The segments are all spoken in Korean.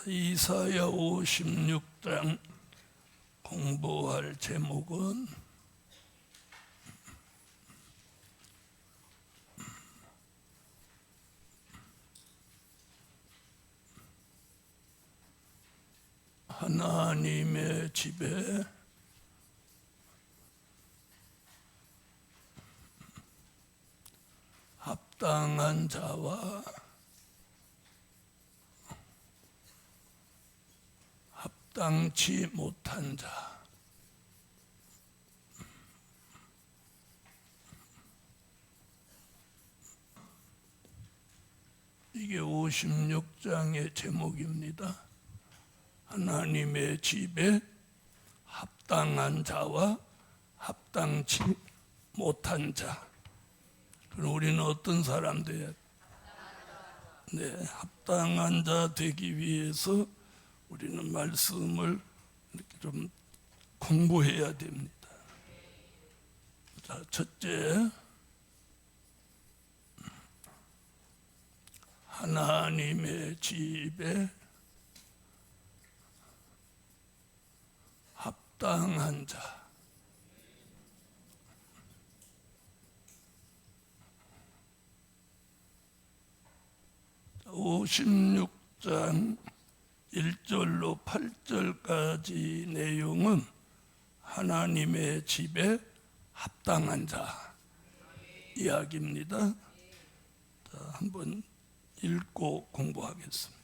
이사야 56장 공부할 제목은 하나님의 집에 합당한 자와 합당치 못한 자. 이게 56장의 제목입니다. 하나님의 집에 합당한 자와 합당치 못한 자. 그럼 우리는 어떤 사람 돼야? 합당한 자 되기 위해서 우리는 말씀을 이렇게 좀 공부해야 됩니다. 자, 첫째, 하나님의 집에 합당한 자. 자, 56장 1절로 8절까지 내용은 하나님의 집에 합당한 자 이야기입니다. 자, 한번 읽고 공부하겠습니다.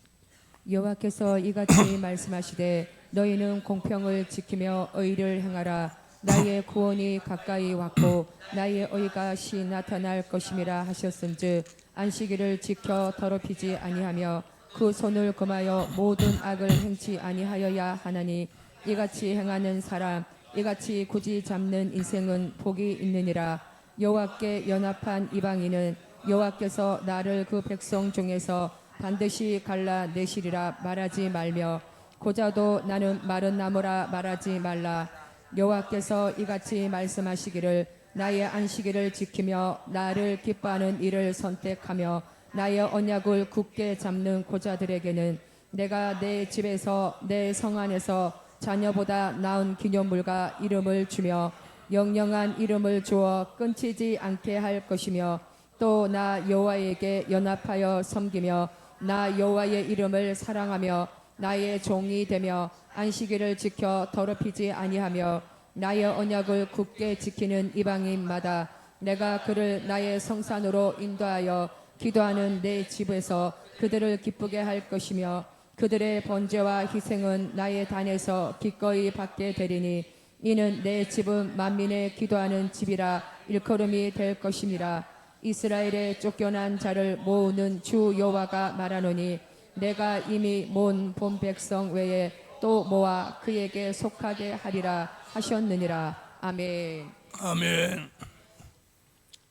여호와께서 이같이 말씀하시되 너희는 공평을 지키며 의를 행하라. 나의 구원이 가까이 왔고 나의 의가 시 나타날 것임이라 하셨은즉 안식일을 지켜 더럽히지 아니하며 그 손을 금하여 모든 악을 행치 아니하여야 하나니 이같이 행하는 사람 이같이 굳이 잡는 인생은 복이 있느니라. 여호와께 연합한 이방인은 여호와께서 나를 그 백성 중에서 반드시 갈라내시리라 말하지 말며 고자도 나는 마른 나무라 말하지 말라. 여호와께서 이같이 말씀하시기를 나의 안식일을 지키며 나를 기뻐하는 일을 선택하며 나의 언약을 굳게 잡는 고자들에게는 내가 내 집에서 내 성 안에서 자녀보다 나은 기념물과 이름을 주며 영영한 이름을 주어 끊치지 않게 할 것이며 또 나 여호와에게 연합하여 섬기며 나 여호와의 이름을 사랑하며 나의 종이 되며 안식일을 지켜 더럽히지 아니하며 나의 언약을 굳게 지키는 이방인마다 내가 그를 나의 성산으로 인도하여 기도하는 내 집에서 그들을 기쁘게 할 것이며 그들의 번제와 희생은 나의 단에서 기꺼이 받게 되리니 이는 내 집은 만민의 기도하는 집이라 일컬음이 될 것임이라. 이스라엘의 쫓겨난 자를 모으는 주 여호와가 말하노니 내가 이미 모은 본 백성 외에 또 모아 그에게 속하게 하리라 하셨느니라. 아멘. 아멘.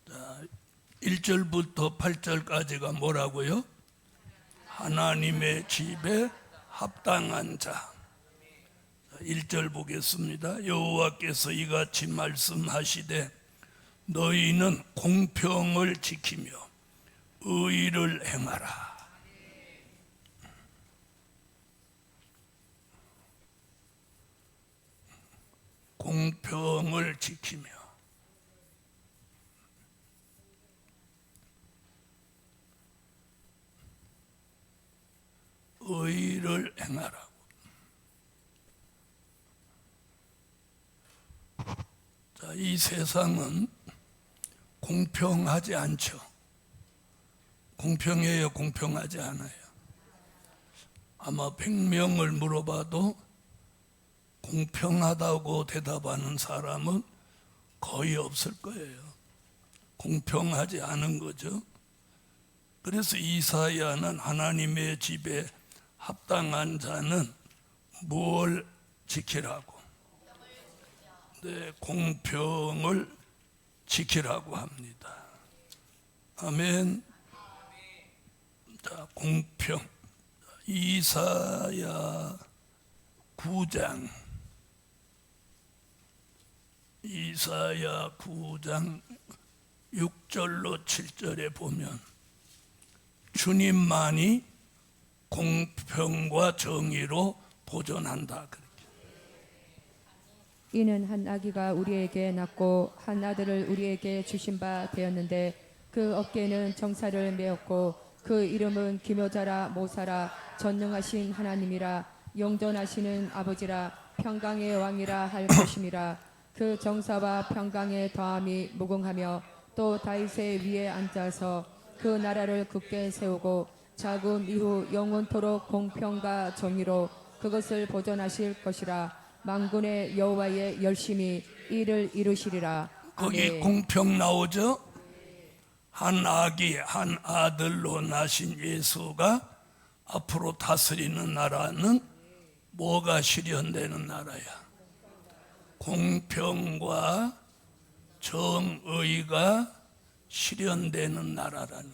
자, 1절부터 8절까지가 뭐라고요? 하나님의 집에 합당한 자. 1절 보겠습니다. 여호와께서 이같이 말씀하시되 너희는 공평을 지키며 의를 행하라. 공평을 지키며 의를 행하라고. 자, 이 세상은 공평하지 않죠. 공평해요, 공평하지 않아요? 아마 100명을 물어봐도 공평하다고 대답하는 사람은 거의 없을 거예요. 공평하지 않은 거죠. 그래서 이사야는 하나님의 집에 합당한 자는 뭘 지키라고? 공평을 지키라고 합니다. 아멘. 자, 공평. 이사야 9장 6절로 7절에 보면 주님만이 공평과 정의로 보존한다. 이는 한 아기가 우리에게 낳고 한 아들을 우리에게 주신 바 되었는데 그 어깨에는 정사를 메었고 그 이름은 기묘자라 모사라 전능하신 하나님이라 영존하시는 아버지라 평강의 왕이라 할 것임이라. 그 정사와 평강의 더함이 무궁하며 또 다윗의 위에 앉아서 그 나라를 굳게 세우고 자금 이후 영원토록 공평과 정의로 그것을 보존하실 것이라. 만군의 여호와의 열심히 이를 이루시리라. 거기 아멘. 공평 나오죠? 한 아기 한 아들로 나신 예수가 앞으로 다스리는 나라는 뭐가 실현되는 나라야? 공평과 정의가 실현되는 나라라는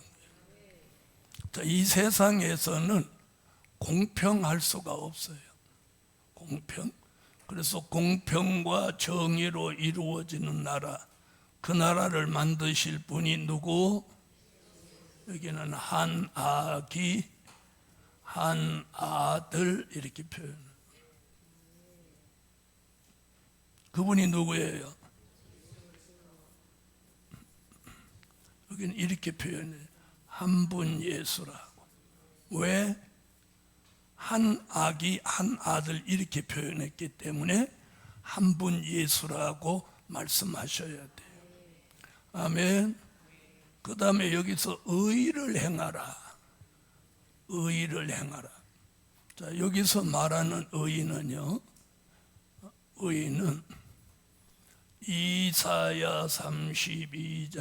거예요. 이 세상에서는 공평할 수가 없어요. 공평. 그래서 공평과 정의로 이루어지는 나라, 그 나라를 만드실 분이 누구? 여기는 한 아기, 한 아들 이렇게 표현해요. 그분이 누구예요? 여기는 이렇게 표현해요. 한 분 예수라고. 왜? 한 아기, 한 아들 이렇게 표현했기 때문에 한 분 예수라고 말씀하셔야 돼요. 아멘. 그 다음에 여기서 의를 행하라. 의를 행하라. 자, 여기서 말하는 의는요, 의는 이사야 32장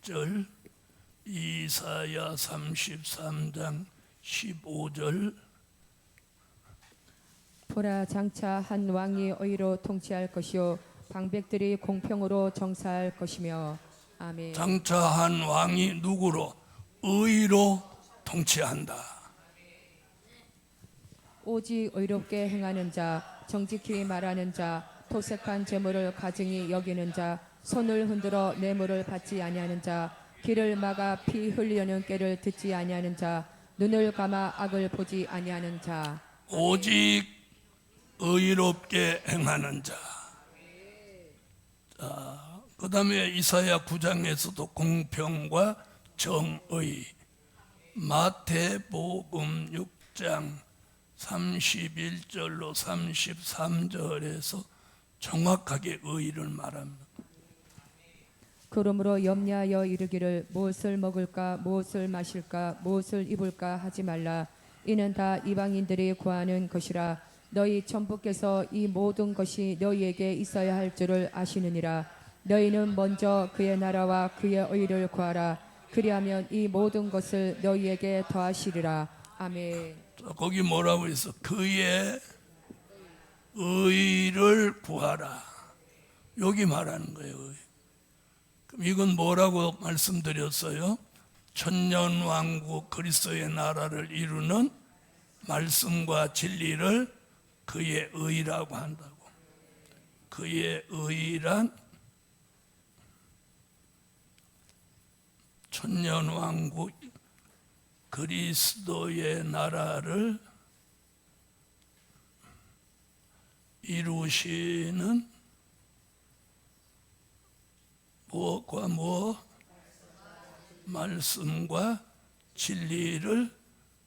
1절, 이사야 33장 15절. 보라, 장차 한 왕이 의로 통치할 것이요 방백들이 공평으로 정사할 것이며. 아멘. 장차 한 왕이 누구로? 의로 통치한다. 오직 의롭게 행하는 자, 정직히 말하는 자, 토색한 재물을 가증히 여기는 자, 손을 흔들어 뇌물을 받지 아니하는 자, 길을 막아 피 흘리려는 꾀를 듣지 아니하는 자, 눈을 감아 악을 보지 아니하는 자. 오직 의롭게 행하는 자. 그 다음에 이사야 9장에서도 공평과 정의, 마태복음 6장 31절로 33절에서 정확하게 의를 말합니다. 그러므로 염려하여 이르기를 무엇을 먹을까 무엇을 마실까 무엇을 입을까 하지 말라. 이는 다 이방인들이 구하는 것이라. 너희 천부께서 이 모든 것이 너희에게 있어야 할 줄을 아시느니라. 너희는 먼저 그의 나라와 그의 의를 구하라. 그리하면 이 모든 것을 너희에게 더하시리라. 아멘. 거기 뭐라고 했어? 그의 의를 구하라. 여기 말하는 거예요. 의. 그럼 이건 뭐라고 말씀드렸어요? 천년왕국 그리스도의 나라를 이루는 말씀과 진리를 그의 의라고 한다고. 그의 의란 천년왕국 그리스도의 나라를 이루시는 무엇과 무엇? 말씀과 진리를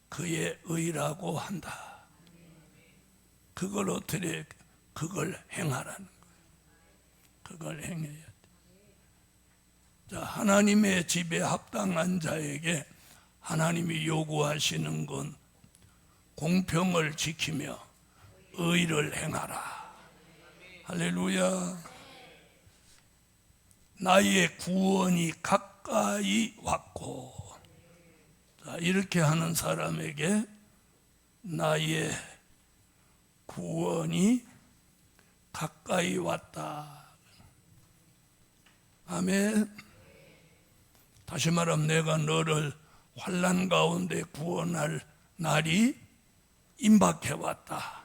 그의 의라고 한다. 그걸 어떻게, 그걸 행하라는 거예요. 그걸 행해야 돼. 자, 하나님의 집에 합당한 자에게 하나님이 요구하시는 건 공평을 지키며 의를 행하라. 할렐루야. 나의 구원이 가까이 왔고, 자, 이렇게 하는 사람에게 나의 구원이 가까이 왔다. 아멘. 다시 말하면 내가 너를 환난 가운데 구원할 날이 임박해 왔다.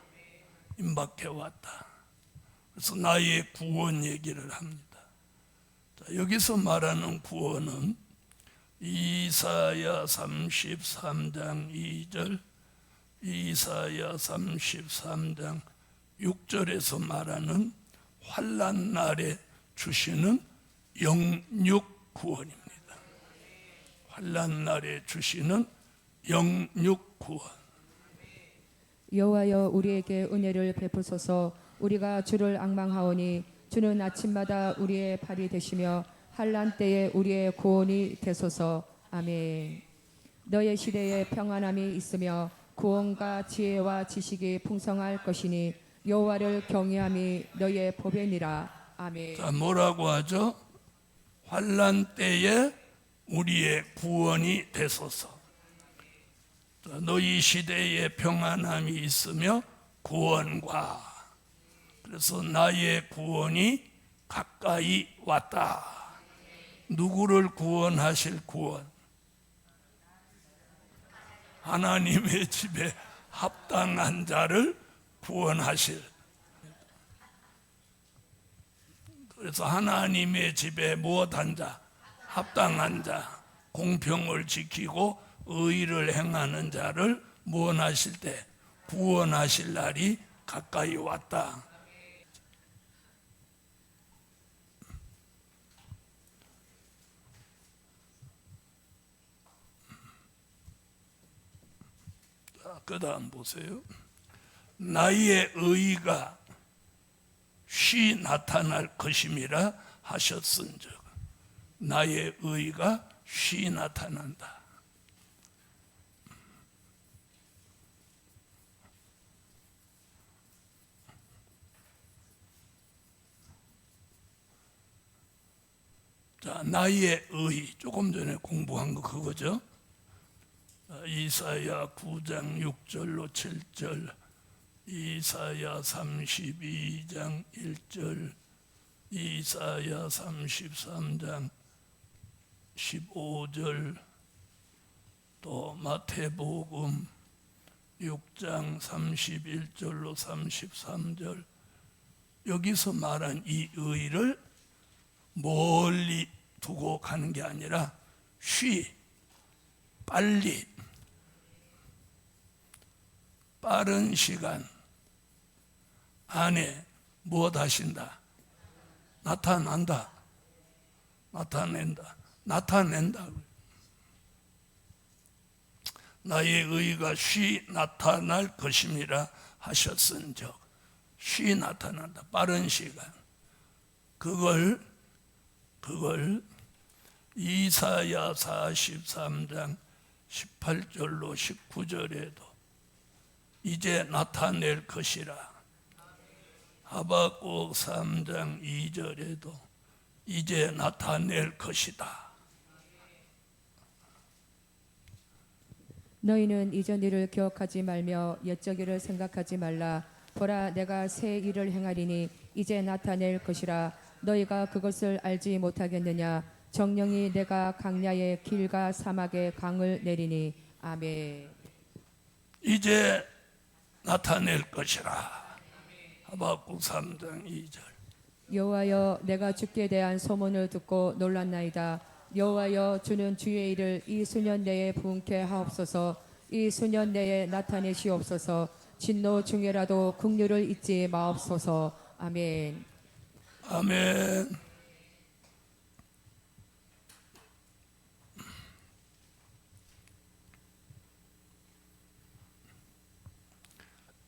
임박해 왔다. 그래서 나의 구원 얘기를 합니다. 자, 여기서 말하는 구원은 이사야 33장 2절, 이사야 33장 6절에서 말하는 환난 날에 주시는 영육 구원입니다. 환난 날에 주시는 영육 구원. 여호와여 우리에게 은혜를 베푸소서. 우리가 주를 앙망하오니 주는 아침마다 우리의 팔이 되시며 환난 때에 우리의 구원이 되소서. 아멘. 너의 시대에 평안함이 있으며 구원과 지혜와 지식이 풍성할 것이니 여호와를 경외함이 너의 법이니라. 아멘. 자, 뭐라고 하죠? 환난 때에 우리의 구원이 되소서. 자, 너희 시대에 평안함이 있으며 구원과, 그래서 나의 구원이 가까이 왔다. 누구를 구원하실 구원? 하나님의 집에 합당한 자를 구원하실. 그래서 하나님의 집에 무엇한 자? 합당한 자, 공평을 지키고 의를 행하는 자를 무엇하실 때? 구원하실 날이 가까이 왔다. 그 다음 보세요. 나의 의가 쉬 나타날 것임이라 하셨은즉, 나의 의가 쉬 나타난다. 자, 나의 의, 조금 전에 공부한 거 그거죠. 이사야 9장 6절로 7절, 이사야 32장 1절, 이사야 33장 15절, 또 마태복음 6장 31절로 33절, 여기서 말한 이 의를 멀리 두고 가는 게 아니라 빨리, 빠른 시간 안에 무엇 하신다? 나타난다. 나타낸다. 나의 의가 쉬 나타날 것임이라 하셨은즉, 쉬 나타난다. 빠른 시간. 그걸 이사야 43장 18절로 19절에도 이제 나타낼 것이라, 하박국 3장 2절에도 이제 나타낼 것이다. 너희는 이전 일을 기억하지 말며 옛적 일을 생각하지 말라. 보라, 내가 새 일을 행하리니 이제 나타낼 것이라. 너희가 그것을 알지 못하겠느냐? 정령이 내가 강야의 길과 사막의 강을 내리니. 아멘. 이제 나타낼 것이라. 하박국 3장 2절. 여호와여, 내가 주께 대한 소문을 듣고 놀랐나이다. 여호와여, 주는 주의 일을 이 수년 내에 부응케 하옵소서. 이 수년 내에 나타내시옵소서. 진노 중에라도 긍휼을 잊지 마옵소서. 아멘. 아멘.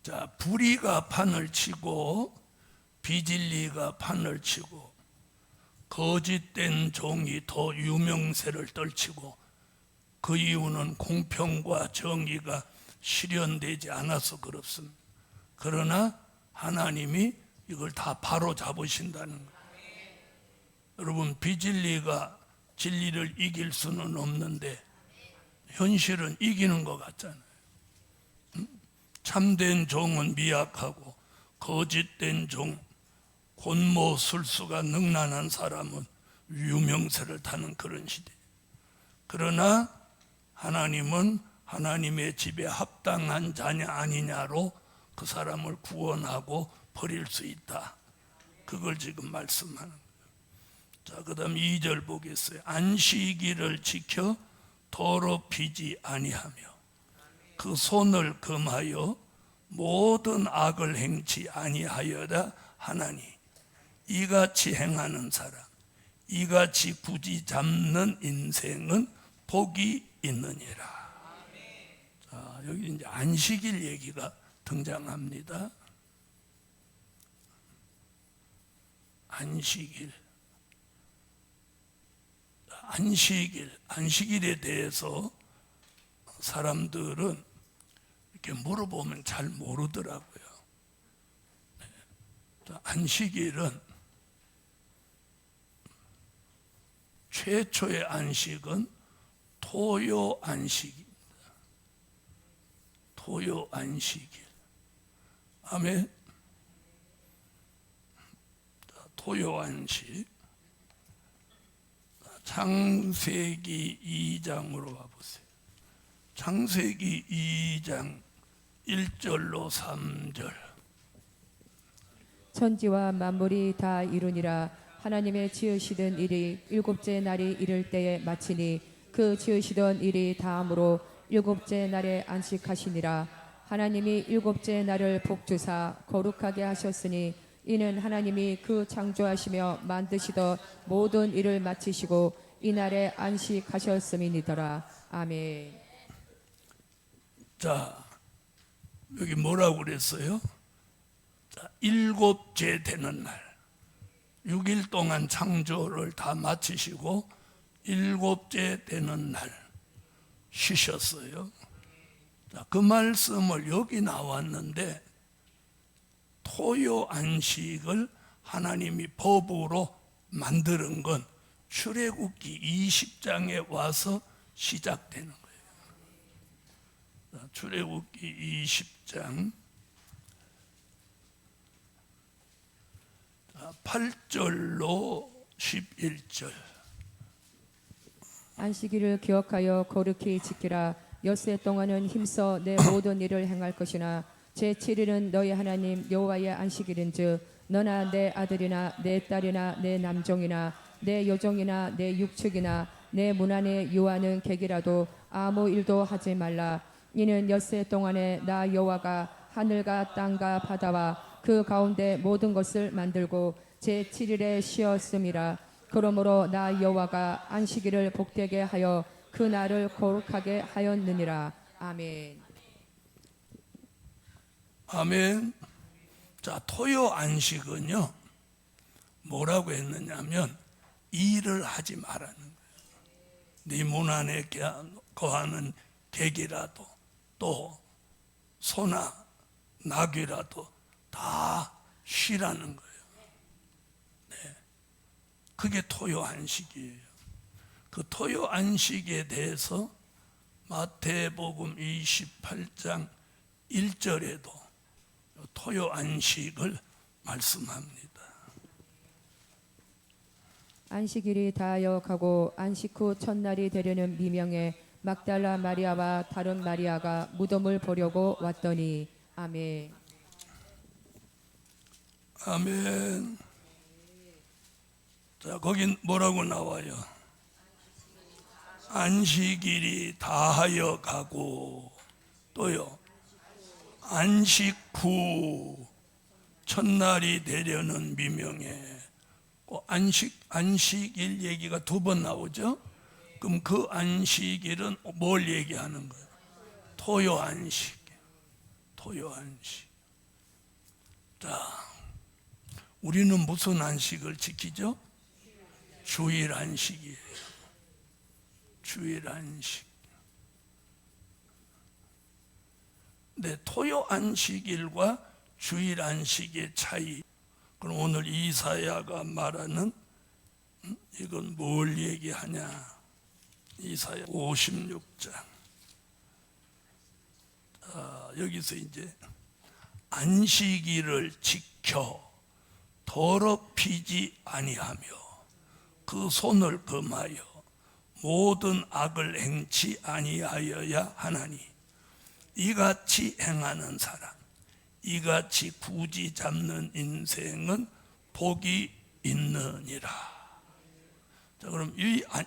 자, 불의가 판을 치고 비진리가 판을 치고 거짓된 종이 더 유명세를 떨치고, 그 이유는 공평과 정의가 실현되지 않아서 그렇습니다. 그러나 하나님이 이걸 다 바로 잡으신다는 거예요. 여러분, 비진리가 진리를 이길 수는 없는데 현실은 이기는 것 같잖아요. 참된 종은 미약하고 거짓된 종, 곤모술수가 능란한 사람은 유명세를 타는 그런 시대. 그러나 하나님은 하나님의 집에 합당한 자냐 아니냐로 그 사람을 구원하고 버릴 수 있다. 그걸 지금 말씀하는 거예요. 자, 그 다음 2절 보겠어요. 안식일을 지켜 더럽히지 아니하며. 그 손을 금하여 모든 악을 행치 아니하여라 하나니 이같이 행하는 사람 이같이 굳이 잡는 인생은 복이 있느니라. 자, 여기 이제 안식일 얘기가 등장합니다. 안식일에 대해서 사람들은 이렇게 물어보면 잘 모르더라고요. 안식일은 최초의 안식은 토요 안식입니다. 토요 안식일. 아멘. 토요 안식. 창세기 2장으로 와보세요. 창세기 2장 1절로 3절. 천지와 만물이 다 이루니라. 하나님의 지으시던 일이 일곱째 날이 이를 때에 마치니 그 지으시던 일이 다함으로 일곱째 날에 안식하시니라. 하나님이 일곱째 날을 복주사 거룩하게 하셨으니 이는 하나님이 그 창조하시며 만드시던 모든 일을 마치시고 이 날에 안식하셨음이니더라. 아멘. 자, 여기 뭐라고 그랬어요? 자, 일곱째 되는 날, 6일 동안 창조를 다 마치시고 일곱째 되는 날 쉬셨어요. 자, 그 말씀을 여기 나왔는데 토요 안식을 하나님이 법으로 만드는 건 출애굽기 20장에 와서 시작되는 거예요. 자, 출애굽기 20장 8절로 11절. 안식일을 기억하여 거룩히 지키라. 엿새 동안은 힘써 내 모든 일을 행할 것이나 제7일은 너희 하나님 여호와의 안식일인즉 너나 내 아들이나 내 딸이나 내 남종이나 내 여종이나 내 육축이나 내 문 안에 유하는 객이라도 아무 일도 하지 말라. 이는 엿새 동안에 나 여호와가 하늘과 땅과 바다와 그 가운데 모든 것을 만들고 제7일에 쉬었음이라. 그러므로 나 여호와가 안식일을 복되게 하여 그 날을 거룩하게 하였느니라. 아멘. 아멘. 자, 토요 안식은요 뭐라고 했느냐면 일을 하지 말라는 거예요. 네 문 안에 거하는 객이라도 또 소나 나귀라도 다 쉬라는 거예요. 네. 그게 토요 안식이에요. 그 토요 안식에 대해서 마태복음 28장 1절에도 토요 안식을 말씀합니다. 안식일이 다하여 가고 안식 후 첫날이 되려는 미명에 막달라 마리아와 다른 마리아가 무덤을 보려고 왔더니. 아멘. 아멘. 자, 거긴 뭐라고 나와요? 안식일이 다하여 가고 또요 안식 후 첫날이 되려는 미명에 안식일 얘기가 2번 나오죠. 그럼 그 안식일은 뭘 얘기하는 거예요? 토요 안식. 토요 안식. 자, 우리는 무슨 안식을 지키죠? 주일 안식이에요. 주일 안식. 근데 토요 안식일과 주일 안식의 차이. 그럼 오늘 이사야가 말하는 이건 뭘 얘기하냐? 이사야 56장. 여기서 이제 안식일을 지켜 더럽히지 아니하며 그 손을 금하여 모든 악을 행치 아니하여야 하나니 이같이 행하는 사람 이같이 굳이 잡는 인생은 복이 있느니라. 자, 그럼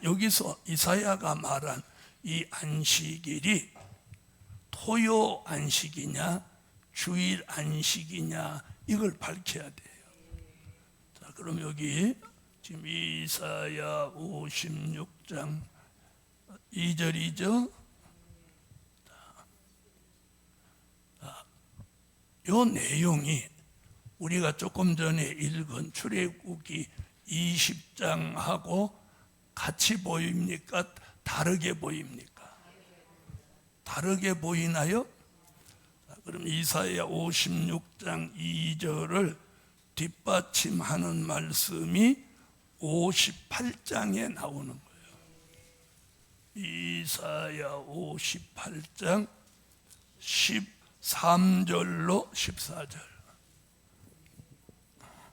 여기서 이사야가 말한 이 안식일이 토요 안식이냐 주일 안식이냐 이걸 밝혀야 돼요. 자, 그럼 여기 지금 이사야 56장 2절이죠. 이 내용이 우리가 조금 전에 읽은 출애굽기 20장하고 같이 보입니까? 다르게 보입니까? 다르게 보이나요? 그럼 이사야 56장 2절을 뒷받침하는 말씀이 58장에 나오는 거예요. 이사야 58장 13절로 14절.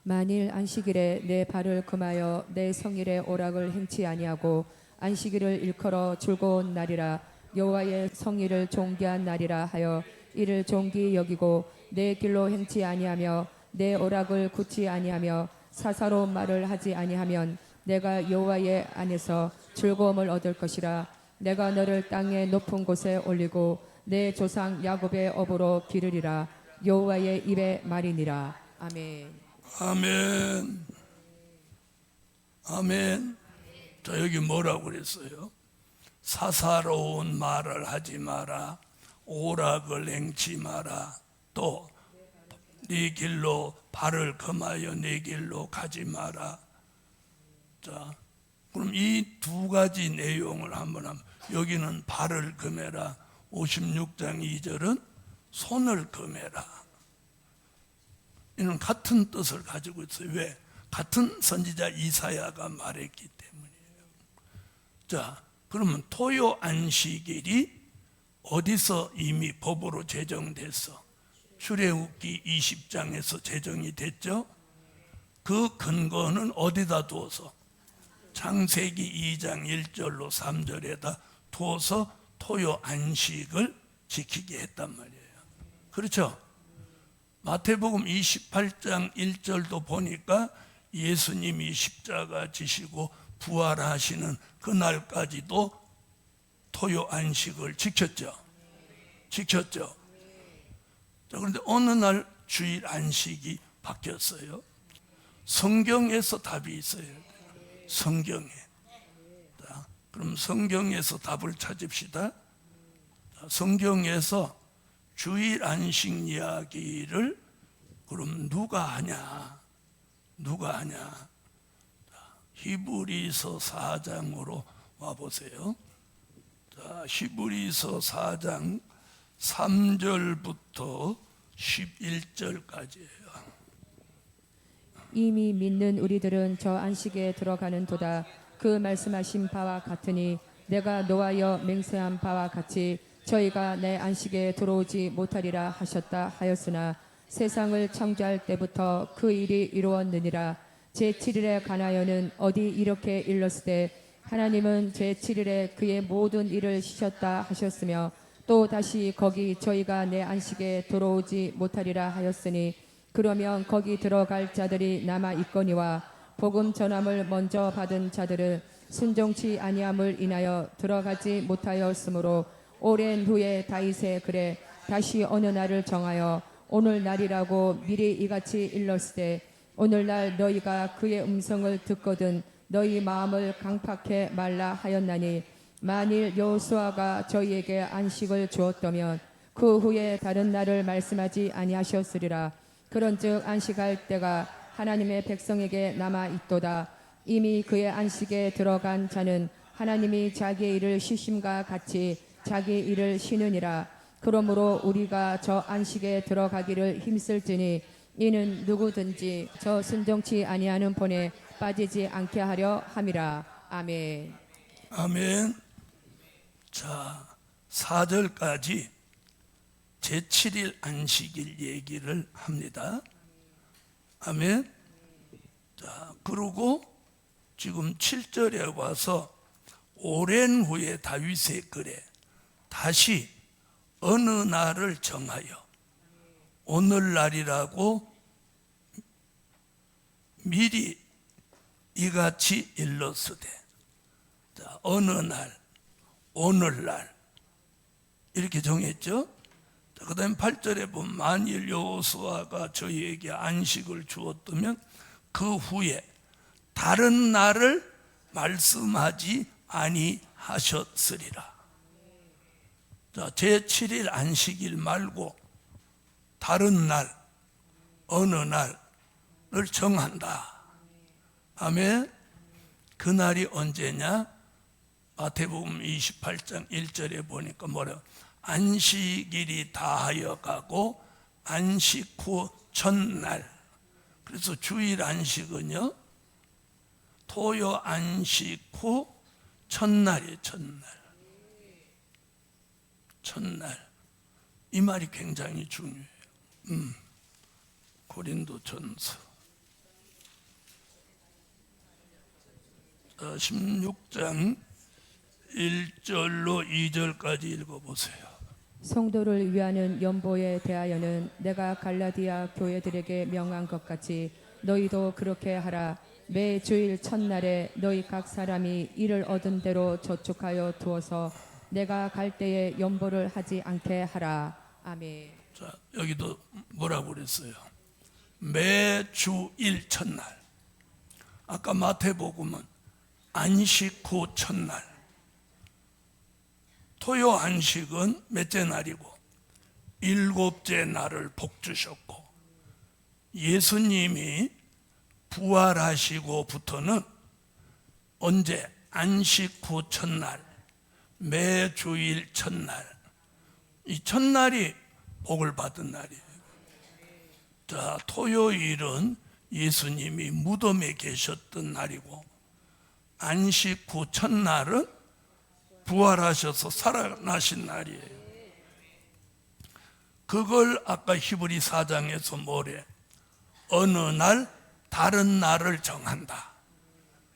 만일 안식일에 내 발을 금하여 내 성일의 오락을 행치 아니하고 안식일을 일컬어 즐거운 날이라 여호와의 성일을 존귀한 날이라 하여 이를 존귀 여기고 내 길로 행치 아니하며 내 오락을 굳지 아니하며 사사로운 말을 하지 아니하면 내가 여호와의 안에서 즐거움을 얻을 것이라. 내가 너를 땅의 높은 곳에 올리고 내 조상 야곱의 업으로 기르리라. 여호와의 입의 말이니라. 아멘. 아멘. 아멘. 자, 여기 뭐라고 그랬어요? 사사로운 말을 하지 마라. 오락을 행치 마라. 또 네 길로 발을 금하여 네 길로 가지 마라. 자, 그럼 이 두 가지 내용을 한번 하면, 여기는 발을 금해라. 56장 2절은 손을 금해라. 이는 같은 뜻을 가지고 있어요. 왜? 같은 선지자 이사야가 말했기 때문이에요. 자, 그러면 토요 안식일이 어디서 이미 법으로 제정됐어? 출애굽기 20장에서 제정이 됐죠. 그 근거는 어디다 두어서? 창세기 2장 1절로 3절에다 두어서 토요 안식을 지키게 했단 말이에요. 그렇죠? 마태복음 28장 1절도 보니까 예수님이 십자가 지시고 부활하시는 그날까지도 토요 안식을 지켰죠. 지켰죠. 자, 그런데 어느 날 주일 안식이 바뀌었어요. 성경에서 답이 있어요. 성경에. 자, 그럼 성경에서 답을 찾읍시다. 자, 성경에서 주일 안식 이야기를 그럼 누가 하냐? 누가 하냐? 자, 히브리서 4장으로 와보세요. 자, 히브리서 4장 3절부터 11절까지예요. 이미 믿는 우리들은 저 안식에 들어가는 도다. 그 말씀하신 바와 같으니 내가 노하여 맹세한 바와 같이 저희가 내 안식에 들어오지 못하리라 하셨다 하였으나 세상을 창조할 때부터 그 일이 이루었느니라. 제7일에 관하여는 어디 이렇게 일렀으되 하나님은 제7일에 그의 모든 일을 쉬셨다 하셨으며 또 다시 거기 저희가 내 안식에 들어오지 못하리라 하였으니 그러면 거기 들어갈 자들이 남아 있거니와 복음 전함을 먼저 받은 자들은 순종치 아니함을 인하여 들어가지 못하였으므로 오랜 후에 다윗의 글에 다시 어느 날을 정하여 오늘 날이라고 미리 이같이 일렀으되 오늘날 너희가 그의 음성을 듣거든 너희 마음을 강팍해 말라 하였나니 만일 여호수아가 저희에게 안식을 주었다면 그 후에 다른 날을 말씀하지 아니하셨으리라. 그런즉 안식할 때가 하나님의 백성에게 남아 있도다. 이미 그의 안식에 들어간 자는 하나님이 자기의 일을 쉬심과 같이 자기 일을 쉬느니라. 그러므로 우리가 저 안식에 들어가기를 힘쓸지니 이는 누구든지 저 순종치 아니하는 본에 빠지지 않게 하려 함이라. 아멘. 아멘. 자, 4절까지 제7일 안식일 얘기를 합니다. 아멘. 자, 그리고 지금 7절에 와서 오랜 후에 다윗의 글에 다시 어느 날을 정하여 오늘날이라고 미리 이같이 일렀으되. 자, 어느 날, 오늘날 이렇게 정했죠. 그 다음에 8절에 보면 만일 여호수아가 저희에게 안식을 주었다면 그 후에 다른 날을 말씀하지 아니하셨으리라. 자, 제7일 안식일 말고 다른 날, 어느 날을 정한다. 아멘. 그 날이 언제냐? 마태복음 28장 1절에 보니까 뭐래요? 안식일이 다하여 가고 안식 후 첫날. 그래서 주일 안식은요, 토요 안식 후 첫날이에요. 첫날. 이 말이 굉장히 중요해요. 고린도전서 16장 1절로 2절까지 읽어보세요. 성도를 위하는 연보에 대하여는 내가 갈라디아 교회들에게 명한 것 같이 너희도 그렇게 하라. 매 주일 첫날에 너희 각 사람이 이를 얻은 대로 저축하여 두어서 내가 갈 때에 연보를 하지 않게 하라. 아멘. 자, 여기도 뭐라고 그랬어요? 매 주일 첫날. 아까 마태복음은 안식 후 첫날. 토요 안식은 몇째 날이고 7째 날을 복 주셨고, 예수님이 부활하시고부터는 언제? 안식 후 첫날, 매 주일 첫날. 이 첫날이 복을 받은 날이에요. 자, 토요일은 예수님이 무덤에 계셨던 날이고, 안식 후 첫날은 부활하셔서 살아나신 날이에요. 그걸 아까 히브리 4장에서 뭐래? 어느 날 다른 날을 정한다.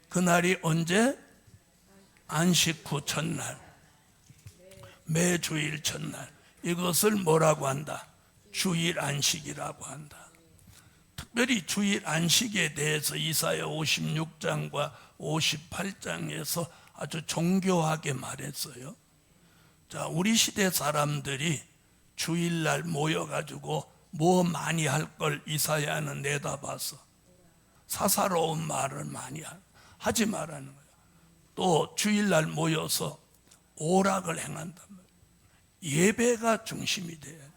그 날이 언제? 안식 후 첫날, 매 주일 첫날. 이것을 뭐라고 한다? 주일 안식이라고 한다. 특별히 주일 안식에 대해서 이사야 56장과 58장에서 아주 정교하게 말했어요. 자, 우리 시대 사람들이 주일날 모여가지고 뭐 많이 할 걸 이사야는 내다봐서 사사로운 말을 많이 하지 말라는 거예요. 또 주일날 모여서 오락을 행한단 말이에요. 예배가 중심이 돼야 돼요.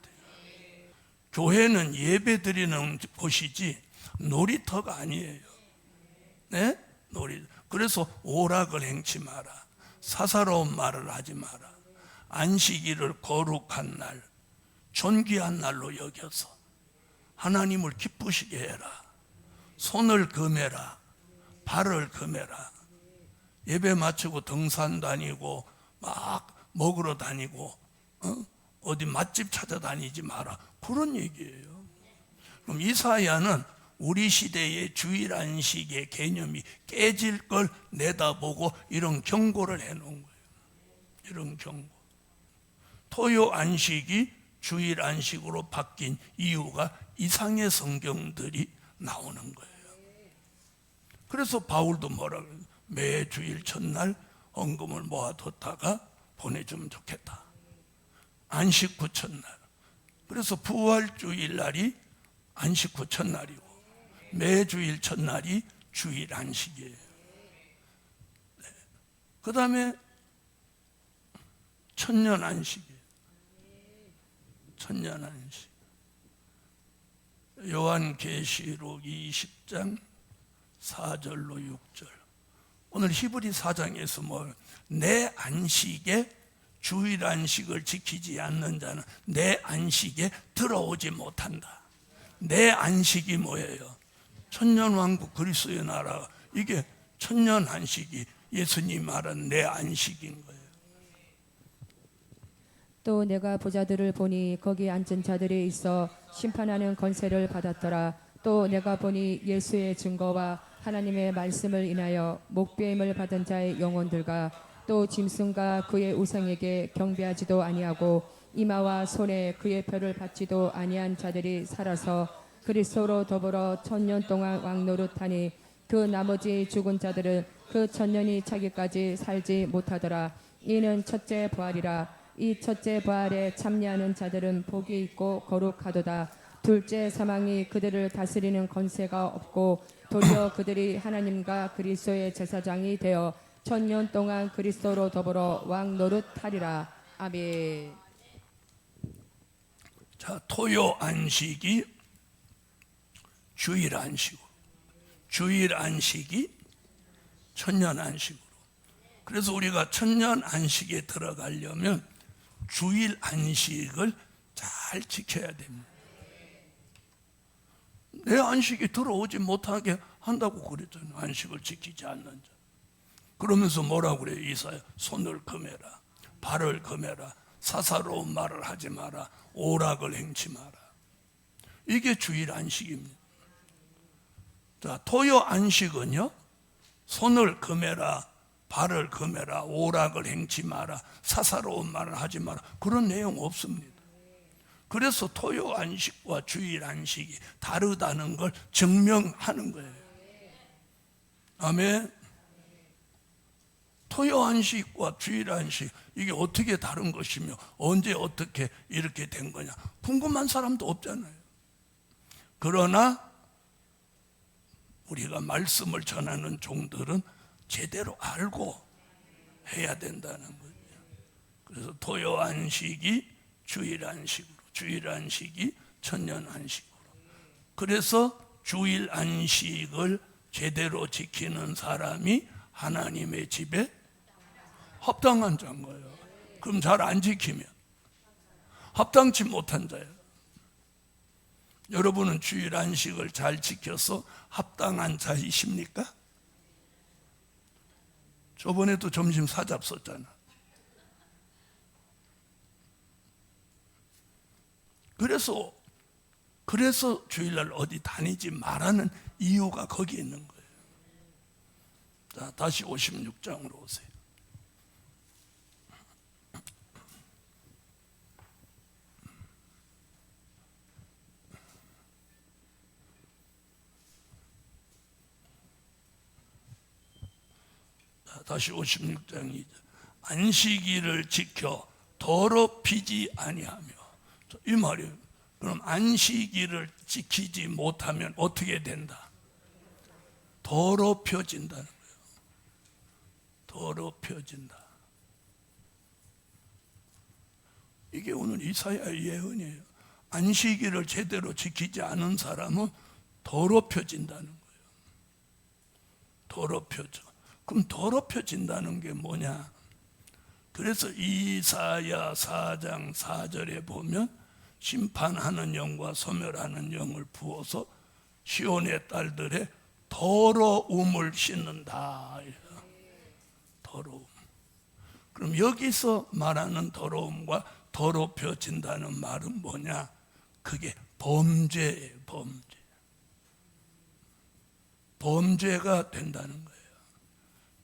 교회는 예배 드리는 곳이지 놀이터가 아니에요. 네? 그래서 오락을 행치 마라. 사사로운 말을 하지 마라. 안식일을 거룩한 날, 존귀한 날로 여겨서 하나님을 기쁘시게 해라. 손을 금해라. 발을 금해라. 예배 마치고 등산 다니고 막 먹으러 다니고 어디 맛집 찾아다니지 마라. 그런 얘기예요. 그럼 이사야는 우리 시대의 주일 안식의 개념이 깨질 걸 내다보고 이런 경고를 해놓은 거예요. 이런 경고. 토요 안식이 주일 안식으로 바뀐 이유가 이상의 성경들이 나오는 거예요. 그래서 바울도 뭐라고 해요? 매 주일 첫날 헌금을 모아뒀다가 보내주면 좋겠다. 안식 후 첫날. 그래서 부활주일 날이 안식 후 첫날이고 매 주일 첫날이 주일 안식이에요. 네. 그 다음에 천년 안식이에요. 천년 안식. 요한계시록 20장 4절로 6절. 오늘 히브리 4장에서 내 안식에 주일 안식을 지키지 않는 자는 내 안식에 들어오지 못한다. 내 안식이 뭐예요? 천년왕국 그리스도의 나라. 이게 천년 안식이 예수님 말한 내 안식인 거예요. 또 내가 보자들을 보니 거기 앉은 자들이 있어 심판하는 권세를 받았더라. 또 내가 보니 예수의 증거와 하나님의 말씀을 인하여 목배임을 받은 자의 영혼들과 또 짐승과 그의 우상에게 경배하지도 아니하고 이마와 손에 그의 표를 받지도 아니한 자들이 살아서 그리스도로 더불어 1000년 동안 왕노릇하니 그 나머지 죽은 자들은 그 1000년이 차기까지 살지 못하더라. 이는 첫째 부활이라. 이 첫째 부활에 참여하는 자들은 복이 있고 거룩하도다. 둘째 사망이 그들을 다스리는 권세가 없고 도리어 그들이 하나님과 그리스도의 제사장이 되어 천년 동안 그리스도로 더불어 왕 노릇하리라. 아멘. 자, 토요 안식이 주일 안식으로, 주일 안식이 천년 안식으로. 그래서 우리가 천년 안식에 들어가려면 주일 안식을 잘 지켜야 됩니다. 내 안식이 들어오지 못하게 한다고 그랬잖아요. 안식을 지키지 않는 자. 그러면서 뭐라고 그래요? 이사야, 손을 금해라, 발을 금해라, 사사로운 말을 하지 마라, 오락을 행치 마라. 이게 주일 안식입니다. 자, 토요 안식은요, 손을 금해라, 발을 금해라, 오락을 행치 마라, 사사로운 말을 하지 마라, 그런 내용 없습니다. 그래서 토요 안식과 주일 안식이 다르다는 걸 증명하는 거예요. 아멘. 토요 안식과 주일 안식, 이게 어떻게 다른 것이며 언제 어떻게 이렇게 된 거냐 궁금한 사람도 없잖아요. 그러나 우리가 말씀을 전하는 종들은 제대로 알고 해야 된다는 거죠. 그래서 토요 안식이 주일 안식으로, 주일 안식이 천년 안식으로. 그래서 주일 안식을 제대로 지키는 사람이 하나님의 집에 합당한 자인 거예요. 그럼 잘 안 지키면 합당치 못한 자예요. 여러분은 주일 안식을 잘 지켜서 합당한 자이십니까? 저번에도 점심 사잡 썼잖아. 그래서 주일날 어디 다니지 말라는 이유가 거기 있는 거예요. 자, 다시 56장으로 오세요. 자, 다시 56장이죠. 안식일을 지켜 더럽히지 아니하며. 이 말이에요. 그럼 안식일을 지키지 못하면 어떻게 된다? 더럽혀진다는 거예요. 더럽혀진다. 이게 오늘 이사야의 예언이에요. 안식일을 제대로 지키지 않은 사람은 더럽혀진다는 거예요. 더럽혀져. 그럼 더럽혀진다는 게 뭐냐? 그래서 이사야 4장 4절에 보면 심판하는 영과 소멸하는 영을 부어서 시온의 딸들의 더러움을 씻는다. 더러움. 그럼 여기서 말하는 더러움과 더럽혀진다는 말은 뭐냐? 그게 범죄예요. 범죄. 범죄가 된다는 거예요.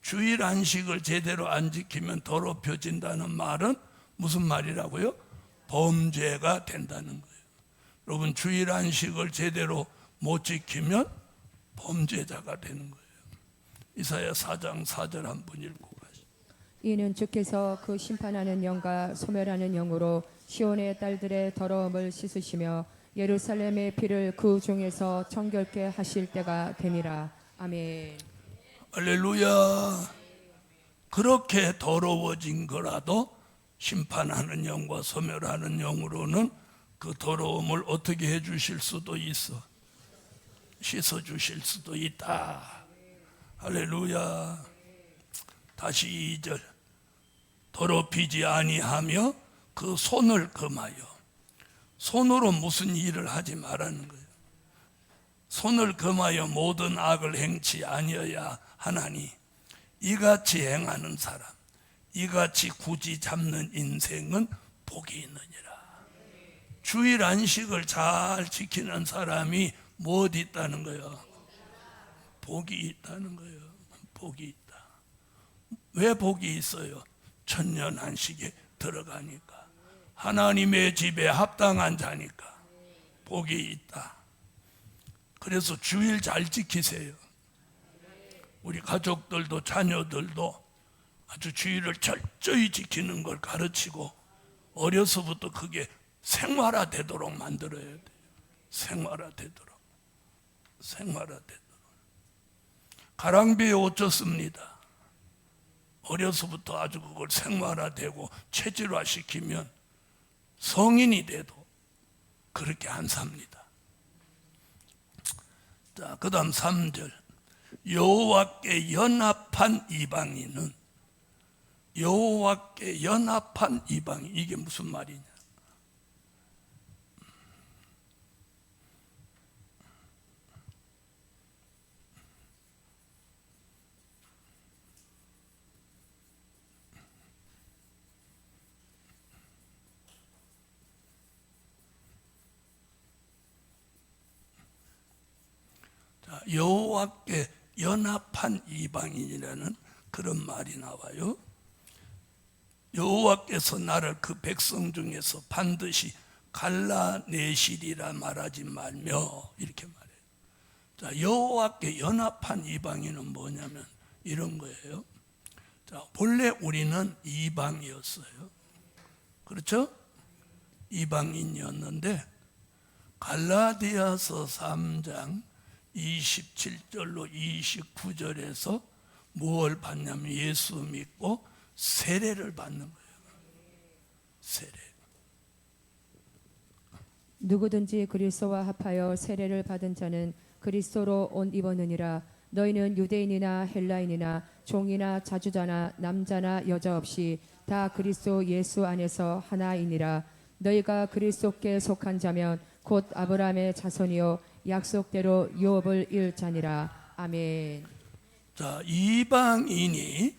주일 안식을 제대로 안 지키면 더럽혀진다는 말은 무슨 말이라고요? 범죄가 된다는 거예요. 여러분, 주일 안식을 제대로 못 지키면 범죄자가 되는 거예요. 이사야 4장 4절 한번 읽고 가시죠. 이는 주께서 그 심판하는 영과 소멸하는 영으로 시온의 딸들의 더러움을 씻으시며 예루살렘의 피를 그 중에서 정결케 하실 때가 됨이라. 아멘. 할렐루야. 그렇게 더러워진 거라도 심판하는 영과 소멸하는 영으로는 그 더러움을 어떻게 해 주실 수도 있어. 씻어 주실 수도 있다. 할렐루야. 다시 2절. 더럽히지 아니하며 그 손을 금하여. 손으로 무슨 일을 하지 말라는 거예요. 손을 금하여 모든 악을 행치 아니어야 하나니 이같이 행하는 사람, 이같이 굳이 잡는 인생은 복이 있느니라. 주일 안식을 잘 지키는 사람이 뭐 어디 있다는 거예요? 복이 있다는 거예요. 복이 있다. 왜 복이 있어요? 천년 안식에 들어가니까. 하나님의 집에 합당한 자니까 복이 있다. 그래서 주일 잘 지키세요. 우리 가족들도 자녀들도 아주 주일을 철저히 지키는 걸 가르치고 어려서부터 그게 생활화되도록 만들어야 돼요. 생활화되도록. 가랑비에 옷 젖습니다. 어려서부터 아주 그걸 생활화되고 체질화시키면 성인이 돼도 그렇게 안 삽니다. 자, 그 다음 3절. 여호와께 연합한 이방인은, 여호와께 연합한 이방인, 이게 무슨 말이냐? 여호와께 연합한 이방인이라는 그런 말이 나와요. 여호와께서 나를 그 백성 중에서 반드시 갈라내시리라 말하지 말며, 이렇게 말해요. 자, 여호와께 연합한 이방인은 뭐냐면 이런 거예요. 자, 본래 우리는 이방이었어요. 그렇죠? 이방인이었는데 갈라디아서 3장 27절로 29절에서 무엇을 받냐면 예수 믿고 세례를 받는 거예요. 세례. 누구든지 그리스도와 합하여 세례를 받은 자는 그리스도로 옷 입었느니라. 너희는 유대인이나 헬라인이나 종이나 자주자나 남자나 여자 없이 다 그리스도 예수 안에서 하나이니라. 너희가 그리스도께 속한 자면 곧 아브라함의 자손이요 약속대로 유업을 일자니라. 아멘. 자, 이방인이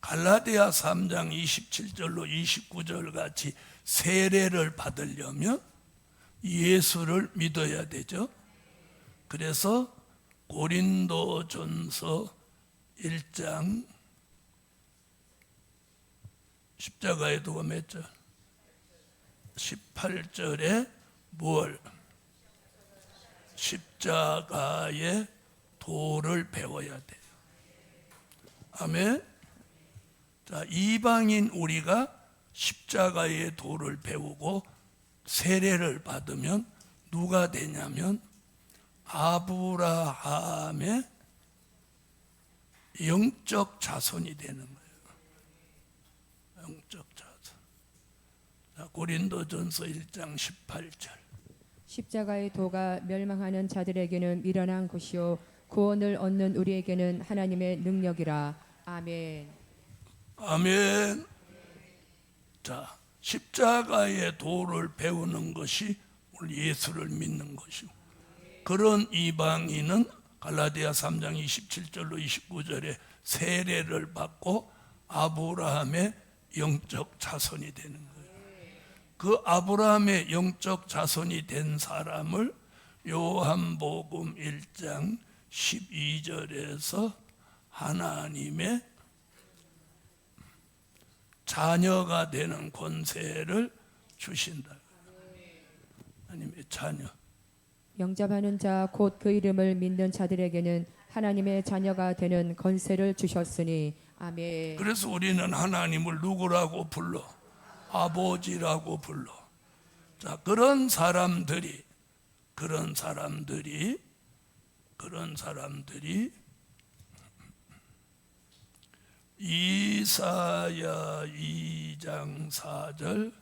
갈라디아 3장 27절로 29절 같이 세례를 받으려면 예수를 믿어야 되죠. 그래서 고린도전서 1장 십자가의 도가 몇 절? 18절에 뭘? 십자가의 도를 배워야 돼요. 아멘. 자, 이방인 우리가 십자가의 도를 배우고 세례를 받으면 누가 되냐면 아브라함의 영적 자손이 되는 거예요. 영적 자손. 자, 고린도전서 1장 18절. 십자가의 도가 멸망하는 자들에게는 미련한 것이요 구원을 얻는 우리에게는 하나님의 능력이라. 아멘. 아멘. 자, 십자가의 도를 배우는 것이 우리 예수를 믿는 것이고, 그런 이방인은 갈라디아 3장 27절로 29절에 세례를 받고 아브라함의 영적 자손이 되는 거예요. 그 아브라함의 영적 자손이 된 사람을 요한복음 1장 12절에서 하나님의 자녀가 되는 권세를 주신다. 하나님의 자녀. 영접하는 자 곧 그 이름을 믿는 자들에게는 하나님의 자녀가 되는 권세를 주셨으니. 아멘. 그래서 우리는 하나님을 누구라고 불러? 아버지라고 불러. 자, 그런 사람들이 이사야 2장 4절,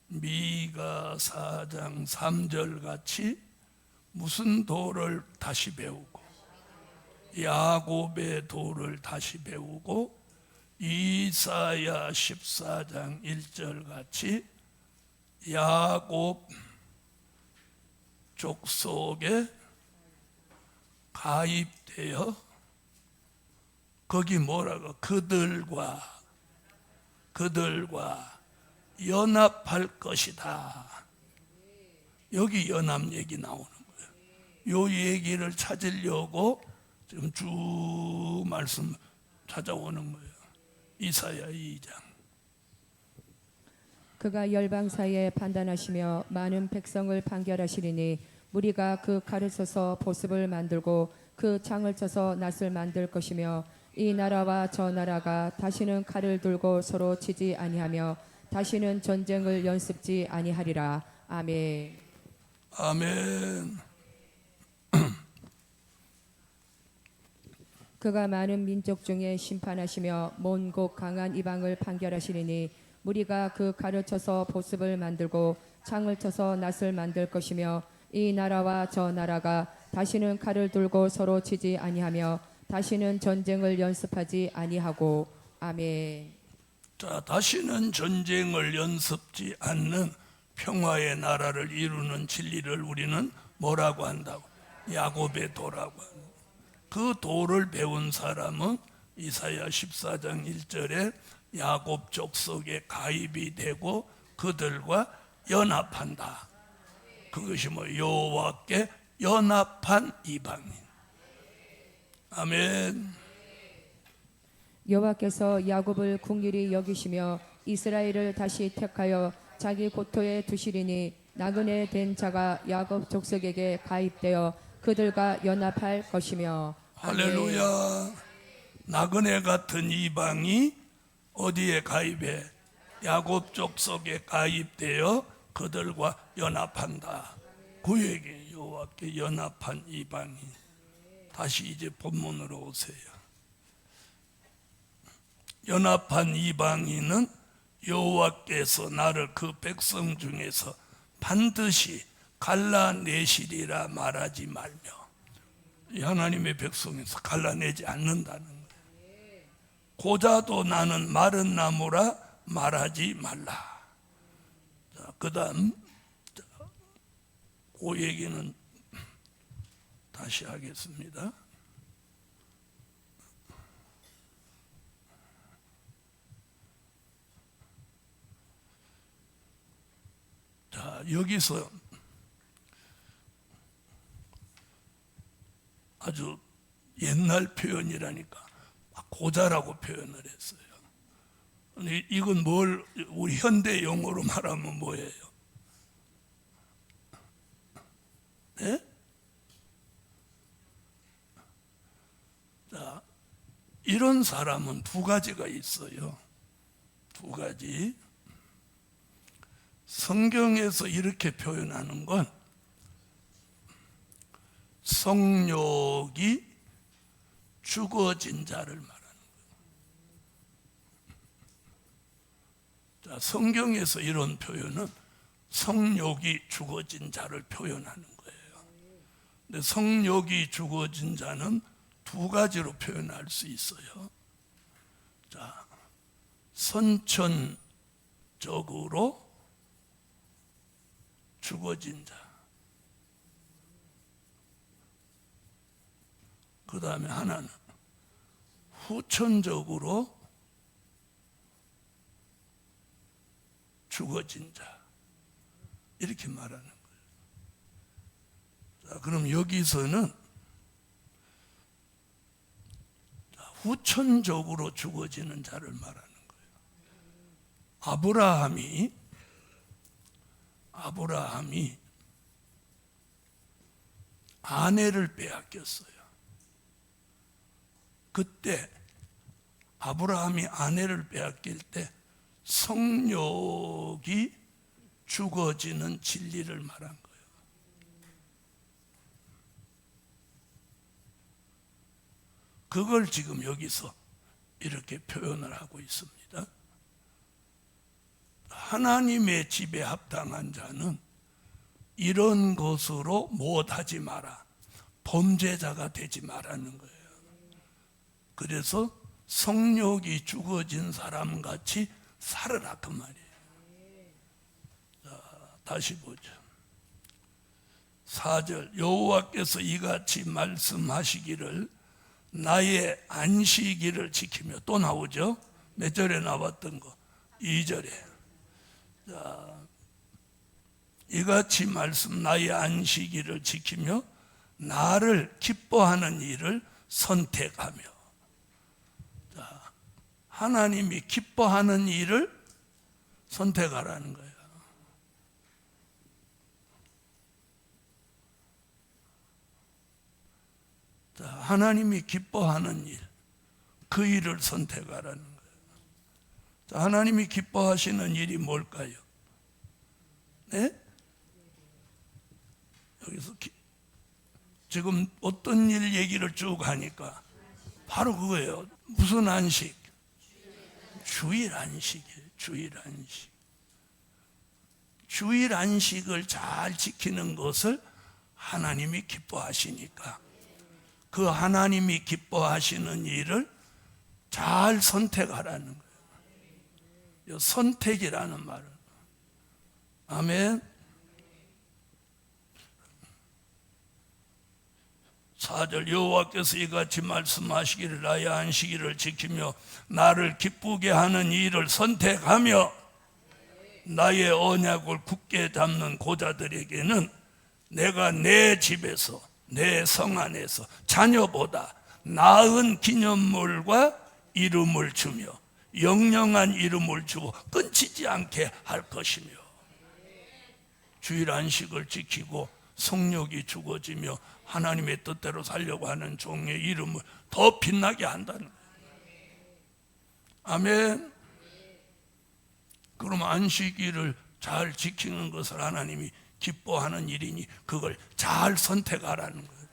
미가 4장 3절 같이 무슨 도를 다시 배우고, 야곱의 도를 다시 배우고, 이사야 14장 1절 같이 야곱 족속에 가입되어 거기 뭐라고? 그들과 연합할 것이다. 여기 연합 얘기 나오는 거예요. 요 얘기를 찾으려고 지금 쭉 말씀 찾아오는 거예요. 이사야 2장. 그가 열방 사이에 판단하시며 많은 백성을 판결하시리니 무리가 그 칼을 써서 보습을 만들고 그 창을 쳐서 낫을 만들 것이며 이 나라와 저 나라가 다시는 칼을 들고 서로 치지 아니하며 다시는 전쟁을 연습지 아니하리라. 아멘. 아멘. 그가 많은 민족 중에 심판하시며 먼 곳 강한 이방을 판결하시리니 무리가 그 칼을 쳐서 보습을 만들고 창을 쳐서 낫을 만들 것이며 이 나라와 저 나라가 다시는 칼을 들고 서로 치지 아니하며 다시는 전쟁을 연습하지 아니하고. 아멘. 자, 다시는 전쟁을 연습지 않는 평화의 나라를 이루는 진리를 우리는 뭐라고 한다고? 야곱의 도라고 합니다. 그 도를 배운 사람은 이사야 14장 1절에 야곱 족속에 가입이 되고 그들과 연합한다. 그것이 여호와께 연합한 이방인. 아멘. 여호와께서 야곱을 긍휼히 여기시며 이스라엘을 다시 택하여 자기 고토에 두시리니 나그네 된 자가 야곱 족속에게 가입되어 그들과 연합할 것이며. 할렐루야. 나그네 같은 이방이 어디에 가입해? 야곱 족속에 가입되어 그들과 연합한다. 그 얘기, 여호와께 연합한 이방인. 다시 이제 본문으로 오세요. 연합한 이방인은 여호와께서 나를 그 백성 중에서 반드시 갈라내시리라 말하지 말며, 하나님의 백성에서 갈라내지 않는다는 거예요. 고자도 나는 마른 나무라 말하지 말라. 그 다음 그 얘기는 다시 하겠습니다. 자, 여기서 아주 옛날 표현이라니까 고자라고 표현을 했어요. 이건 우리 현대 용어로 말하면 뭐예요? 네? 자, 이런 사람은 두 가지가 있어요. 두 가지. 성경에서 이렇게 표현하는 건 성욕이 죽어진 자를 말하는 거예요. 자, 성경에서 이런 표현은 성욕이 죽어진 자를 표현하는 거예요. 근데 성욕이 죽어진 자는 두 가지로 표현할 수 있어요. 자, 선천적으로 죽어진 자. 그 다음에 하나는 후천적으로 죽어진 자. 이렇게 말하는 거예요. 자, 그럼 여기서는 후천적으로 죽어지는 자를 말하는 거예요. 아브라함이 아내를 빼앗겼어요. 그때 아브라함이 아내를 빼앗길 때 성욕이 죽어지는 진리를 말한 거예요. 그걸 지금 여기서 이렇게 표현을 하고 있습니다. 하나님의 집에 합당한 자는 이런 것으로 못하지 마라. 범죄자가 되지 말라는 거예요. 그래서 성욕이 죽어진 사람 같이 살아라 그 말이에요. 자, 다시 보죠. 4절 여호와께서 이같이 말씀하시기를 나의 안식일을 지키며, 또 나오죠. 몇 절에 나왔던 거? 2절에. 자, 이같이 나의 안식일을 지키며 나를 기뻐하는 일을 선택하며. 자, 하나님이 기뻐하는 일을 선택하라는 거예요. 자, 하나님이 기뻐하는 일, 그 일을 선택하라는 거예요. 자, 하나님이 기뻐하시는 일이 뭘까요? 네? 여기서 지금 어떤 일 얘기를 쭉 하니까 바로 그거예요. 무슨 안식? 주일 안식이에요. 주일 안식. 주일 안식을 잘 지키는 것을 하나님이 기뻐하시니까 그 하나님이 기뻐하시는 일을 잘 선택하라는 거예요. 선택이라는 말은. 아멘. 4절 여호와께서 이같이 말씀하시기를 나의 안식일을 지키며 나를 기쁘게 하는 일을 선택하며 나의 언약을 굳게 잡는 고자들에게는 내가 내 집에서 내 성 안에서 자녀보다 나은 기념물과 이름을 주며 영영한 이름을 주고 끊치지 않게 할 것이며 주일 안식을 지키고 성욕이 죽어지며 하나님의 뜻대로 살려고 하는 종의 이름을 더 빛나게 한다는 거예요. 아멘. 그럼 안식일을 잘 지키는 것을 하나님이 기뻐하는 일이니 그걸 잘 선택하라는 거예요.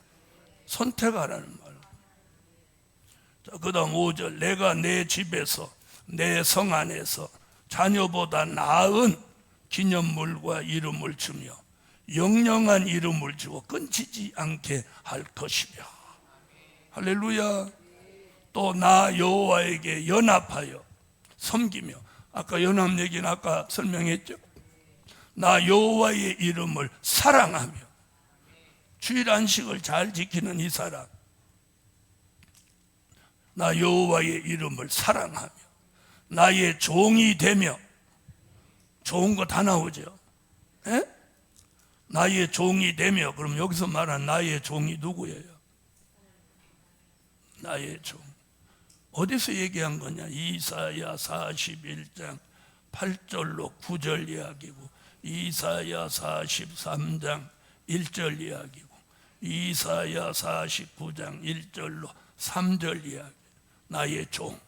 선택하라는 말. 자, 그 다음 5절 내가 내 집에서 내 성 안에서 자녀보다 나은 기념물과 이름을 주며 영영한 이름을 주고 끊치지 않게 할 것이며 할렐루야. 또 나 여호와에게 연합하여 섬기며 아까 연합 얘기는 아까 설명했죠. 나 여호와의 이름을 사랑하며 주일 안식을 잘 지키는 이 사람 나 여호와의 이름을 사랑하며 나의 종이 되며 좋은 거 다 나오죠. 에? 나의 종이 되며 그럼 여기서 말한 나의 종이 누구예요? 나의 종 어디서 얘기한 거냐? 이사야 41장 8절로 9절 이야기고 이사야 43장 1절 이야기고 이사야 49장 1절로 3절 이야기. 나의 종.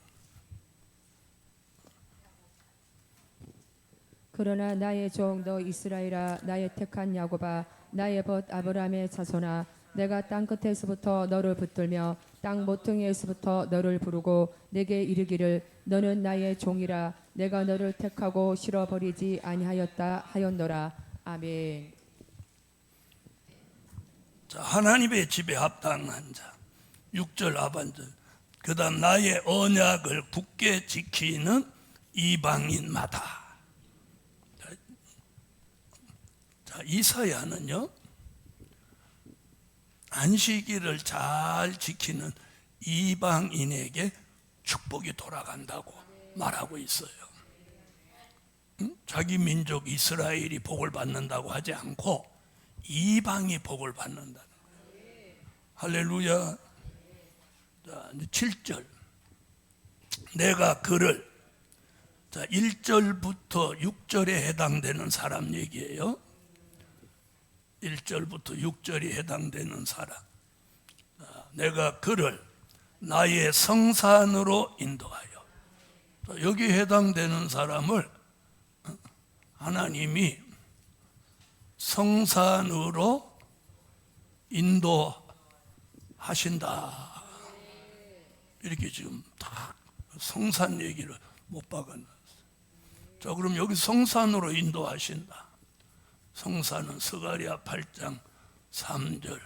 그러나 나의 종 너 이스라엘아 나의 택한 야곱아 나의 벗 아브라함의 자손아 내가 땅 끝에서부터 너를 붙들며 땅 모퉁이에서부터 너를 부르고 내게 이르기를 너는 나의 종이라 내가 너를 택하고 실어버리지 아니하였다 하였노라. 아멘. 자, 하나님의 집에 합당한 자 6절 하반절 그 다음 나의 언약을 굳게 지키는 이방인마다. 자, 이사야는요 안식일을 잘 지키는 이방인에게 축복이 돌아간다고 말하고 있어요. 자기 민족 이스라엘이 복을 받는다고 하지 않고 이방이 복을 받는다는 거예요. 할렐루야. 자, 7절 내가 그를 자 1절부터 6절에 해당되는 사람 얘기예요. 1절부터 6절이 해당되는 사람 내가 그를 나의 성산으로 인도하여 여기 해당되는 사람을 하나님이 성산으로 인도하신다 이렇게 지금 다 성산 얘기를 못 박아놨어요. 자, 그럼 여기 성산으로 인도하신다. 성산은 스가랴 8장 3절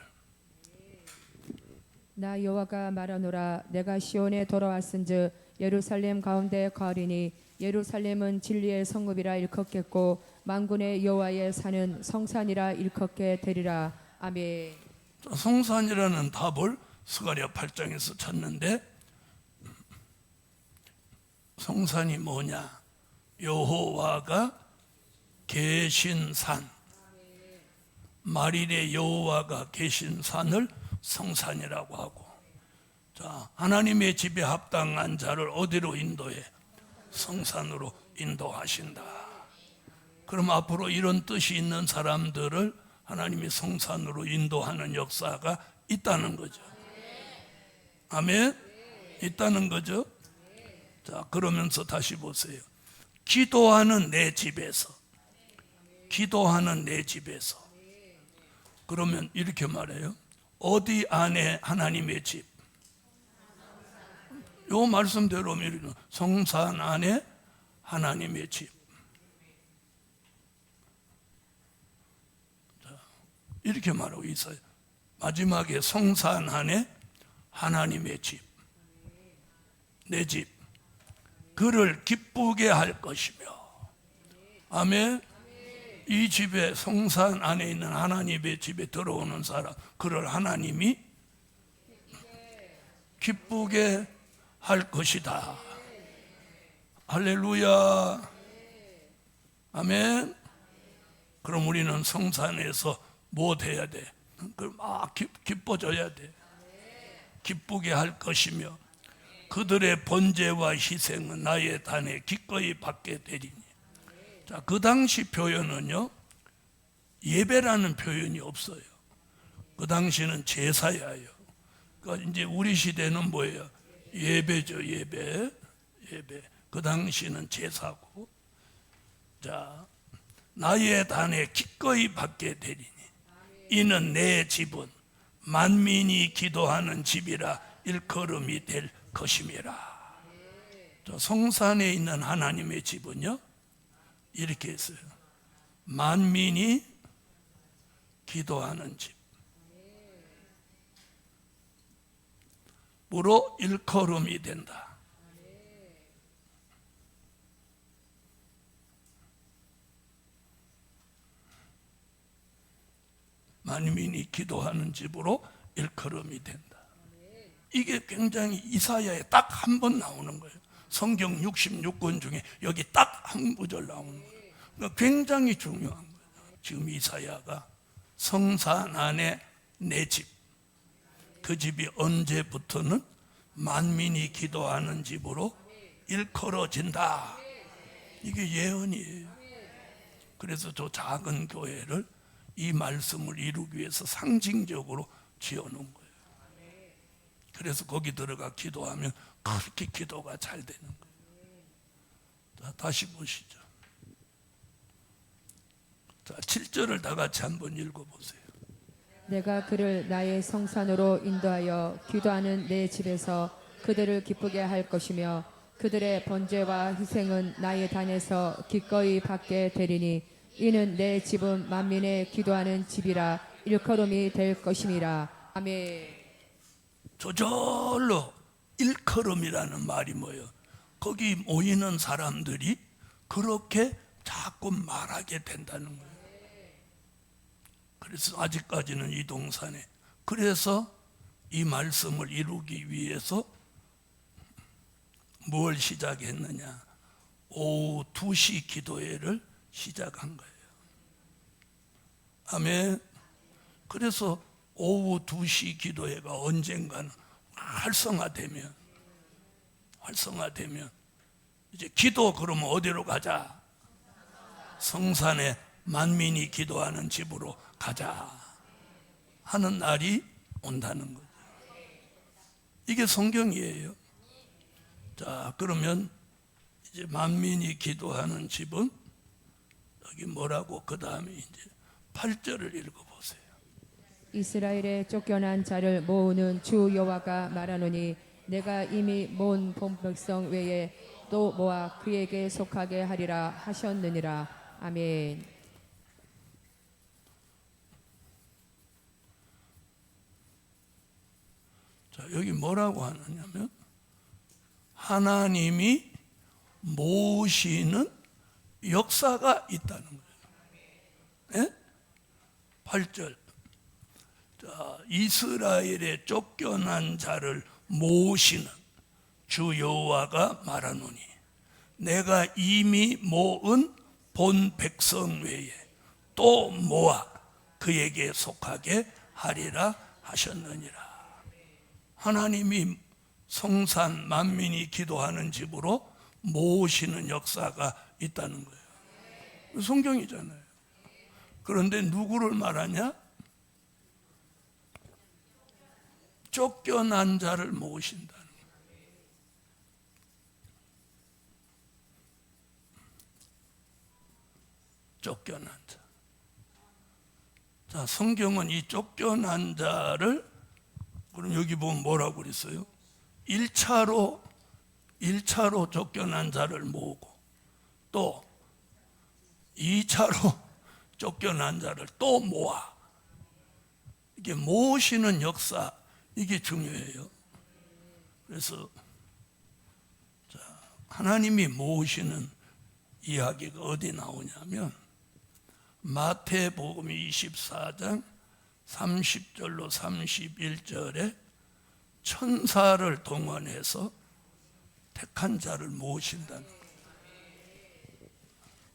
나 여호와가 말하노라 내가 시온에 돌아왔은즉 예루살렘 가운데 거하리니 예루살렘은 진리의 성읍이라 일컫겠고 만군의 여호와의 산은 성산이라 일컫게 되리라. 아멘. 성산이라는 답을 스가랴 8장에서 찾는데 성산이 뭐냐? 여호와가 계신 산 말일에 여호와가 계신 산을 성산이라고 하고 자 하나님의 집에 합당한 자를 어디로 인도해? 성산으로 인도하신다. 그럼 앞으로 이런 뜻이 있는 사람들을 하나님이 성산으로 인도하는 역사가 있다는 거죠. 아멘? 있다는 거죠. 자 그러면서 다시 보세요. 기도하는 내 집에서. 기도하는 내 집에서. 그러면 이렇게 말해요. 어디 안에 하나님의 집? 요 말씀대로 성산 안에 하나님의 집. 이렇게 말하고 있어요. 마지막에 성산 안에 하나님의 집, 내 집, 그를 기쁘게 할 것이며. 아멘. 이 집에, 성산 안에 있는 하나님의 집에 들어오는 사람, 그를 하나님이 기쁘게 할 것이다. 할렐루야. 아멘. 그럼 우리는 성산에서 뭐 돼야 돼? 막 기뻐져야 돼. 기쁘게 할 것이며 그들의 번제와 희생은 나의 단에 기꺼이 받게 되리니. 자, 그 당시 표현은요, 예배라는 표현이 없어요. 그 당시는 제사야요. 그러니까 이제 우리 시대는 뭐예요? 예배죠, 예배. 그 당시는 제사고. 자, 나의 단에 기꺼이 받게 되리니 이는 내 집은 만민이 기도하는 집이라 일컬음이 될 것임이라. 성산에 있는 하나님의 집은요, 이렇게 했어요. 만민이 기도하는 집으로 일컬음이 된다. 만민이 기도하는 집으로 일컬음이 된다. 이게 굉장히 이사야에 딱 한 번 나오는 거예요. 성경 66권 중에 여기 딱 한 구절 나오는 거예요. 그러니까 굉장히 중요한 거예요. 지금 이사야가 성산 안에 내 집, 그 집이 언제부터는 만민이 기도하는 집으로 일컬어진다. 이게 예언이에요. 그래서 저 작은 교회를 이 말씀을 이루기 위해서 상징적으로 지어놓은 거예요. 그래서 거기 들어가 기도하면 그렇게 기도가 잘 되는 거예요. 자, 다시 보시죠. 자, 7절을 다 같이 한번 읽어보세요. 내가 그를 나의 성산으로 인도하여 기도하는 내 집에서 그들을 기쁘게 할 것이며 그들의 번제와 희생은 나의 단에서 기꺼이 받게 되리니 이는 내 집은 만민의 기도하는 집이라 일컬음이 될 것임이라. 아멘. 저절로 일컬음이라는 말이 뭐예요? 거기 모이는 사람들이 그렇게 자꾸 말하게 된다는 거예요. 그래서 아직까지는 이 동산에, 그래서 이 말씀을 이루기 위해서 뭘 시작했느냐? 오후 2시 기도회를 시작한 거예요. 아멘. 그래서 오후 2시 기도회가 언젠가는 활성화되면 이제 기도, 그러면 어디로 가자? 성산에 만민이 기도하는 집으로 가자 하는 날이 온다는 거죠. 이게 성경이에요. 자, 그러면 이제 만민이 기도하는 집은 여기 뭐라고, 그 다음에 이제 8절을 읽어보세요. 이스라엘의 쫓겨난 자를 모으는 주 여호와가 말하노니 내가 이미 모은 본 백성 외에 또 모아 그에게 속하게 하리라 하셨느니라. 아멘. 자, 여기 뭐라고 하느냐면 하나님이 모으시는 역사가 있다는 거예요. 예? 8절. 자, 이스라엘의 쫓겨난 자를 모으시는 주 여호와가 말하노니 내가 이미 모은 본 백성 외에 또 모아 그에게 속하게 하리라 하셨느니라. 하나님이 성산 만민이 기도하는 집으로 모으시는 역사가 있다는 거예요. 성경이잖아요. 그런데 누구를 말하냐? 쫓겨난 자를 모으신다는 거예요. 쫓겨난 자. 자, 성경은 이 쫓겨난 자를, 그럼 여기 보면 뭐라고 그랬어요? 1차로 쫓겨난 자를 모으고, 또 2차로 쫓겨난 자를 또 모아. 이게 모으시는 역사, 이게 중요해요. 그래서 하나님이 모으시는 이야기가 어디 나오냐면 마태복음 24장 30절로 31절에 천사를 동원해서 택한 자를 모으신다는 거예요.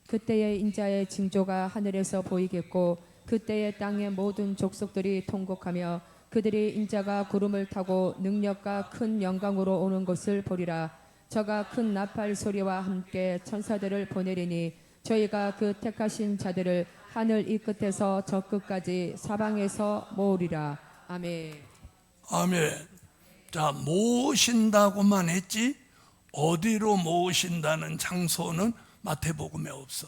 그때의 인자의 징조가 하늘에서 보이겠고 그때의 땅의 모든 족속들이 통곡하며 그들이 인자가 구름을 타고 능력과 큰 영광으로 오는 것을 보리라. 저가 큰 나팔 소리와 함께 천사들을 보내리니 저희가 그 택하신 자들을 하늘 이 끝에서 저 끝까지 사방에서 모으리라. 아멘. 아멘. 자, 모으신다고만 했지 어디로 모으신다는 장소는 마태복음에 없어.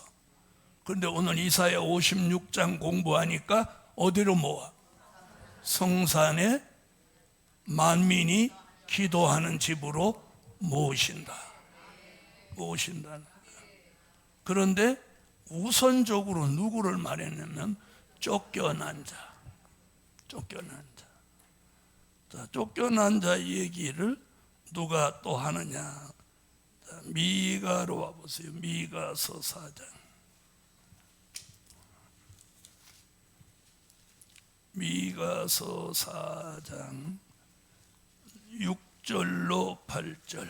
그런데 오늘 이사야 56장 공부하니까 어디로 모아? 성산에 만민이 기도하는 집으로 모으신다. 모으신다는 거야. 그런데 우선적으로 누구를 말했냐면 쫓겨난 자. 쫓겨난 자. 자, 쫓겨난 자 얘기를 누가 또 하느냐? 자, 미가로 와보세요. 미가서 4장. 미가서 4장 6절로 8절.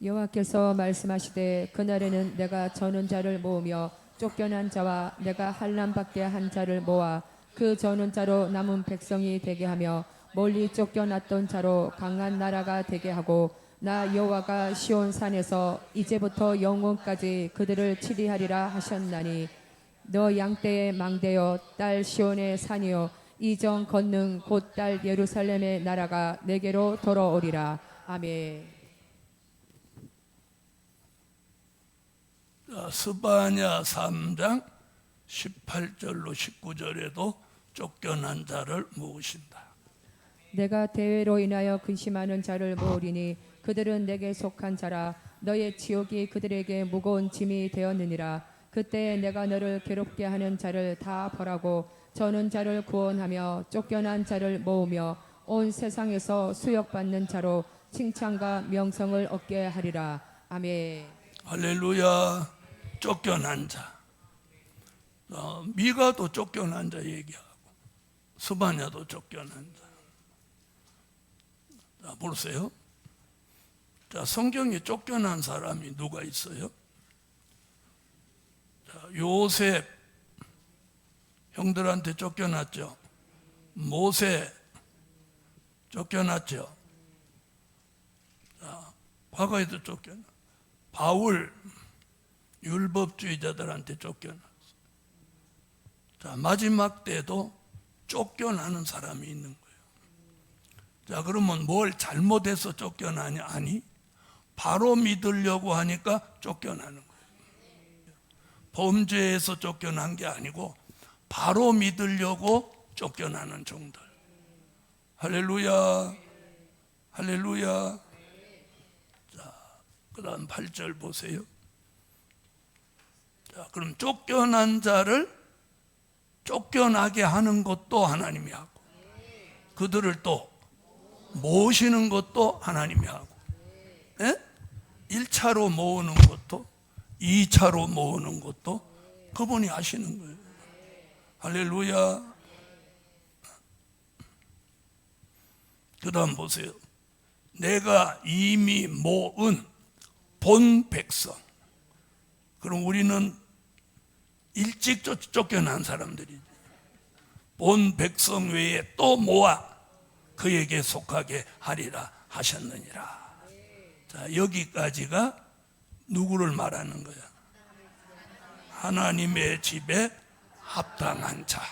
여호와께서 말씀하시되 그날에는 내가 저는 자를 모으며 쫓겨난 자와 내가 환난받게 한 자를 모아 그 저는 자로 남은 백성이 되게 하며 멀리 쫓겨났던 자로 강한 나라가 되게 하고 나 여호와가 시온 산에서 이제부터 영원까지 그들을 치리하리라 하셨나니 너 양떼의 망대여 딸 시온의 산이여 이정 권능 곧 딸 예루살렘의 나라가 내게로 돌아오리라. 아멘. 자, 스바냐 3장 18절로 19절에도 쫓겨난 자를 모으신다. 내가 대회로 인하여 근심하는 자를 모으리니 그들은 내게 속한 자라 너의 지옥이 그들에게 무거운 짐이 되었느니라. 그때 내가 너를 괴롭게 하는 자를 다 벌하고 저는 자를 구원하며 쫓겨난 자를 모으며 온 세상에서 수역받는 자로 칭찬과 명성을 얻게 하리라. 아멘. 할렐루야. 쫓겨난 자. 미가도 쫓겨난 자 얘기하고 스바냐도 쫓겨난 자. 자, 보세요. 자, 성경에 쫓겨난 사람이 누가 있어요? 자, 요셉 형들한테 쫓겨났죠. 모세 쫓겨났죠. 자, 과거에도 쫓겨났. 바울 율법주의자들한테 쫓겨났어. 자, 마지막 때도 쫓겨나는 사람이 있는 거예요. 자, 그러면 뭘 잘못해서 쫓겨나냐? 아니, 바로 믿으려고 하니까 쫓겨나는 거예요. 범죄에서 쫓겨난 게 아니고 바로 믿으려고 쫓겨나는 종들. 할렐루야. 할렐루야. 자, 그 다음 8절 보세요. 자, 그럼 쫓겨난 자를 쫓겨나게 하는 것도 하나님이 하고 그들을 또 모으시는 것도 하나님이 하고, 예? 1차로 모으는 것도 2차로 모으는 것도 그분이 하시는 거예요. 할렐루야. 그 다음 보세요. 내가 이미 모은 본 백성. 그럼 우리는 일찍 쫓겨난 사람들이지. 본 백성 외에 또 모아 그에게 속하게 하리라 하셨느니라. 자, 여기까지가 누구를 말하는 거야? 하나님의 집에 합당한 자.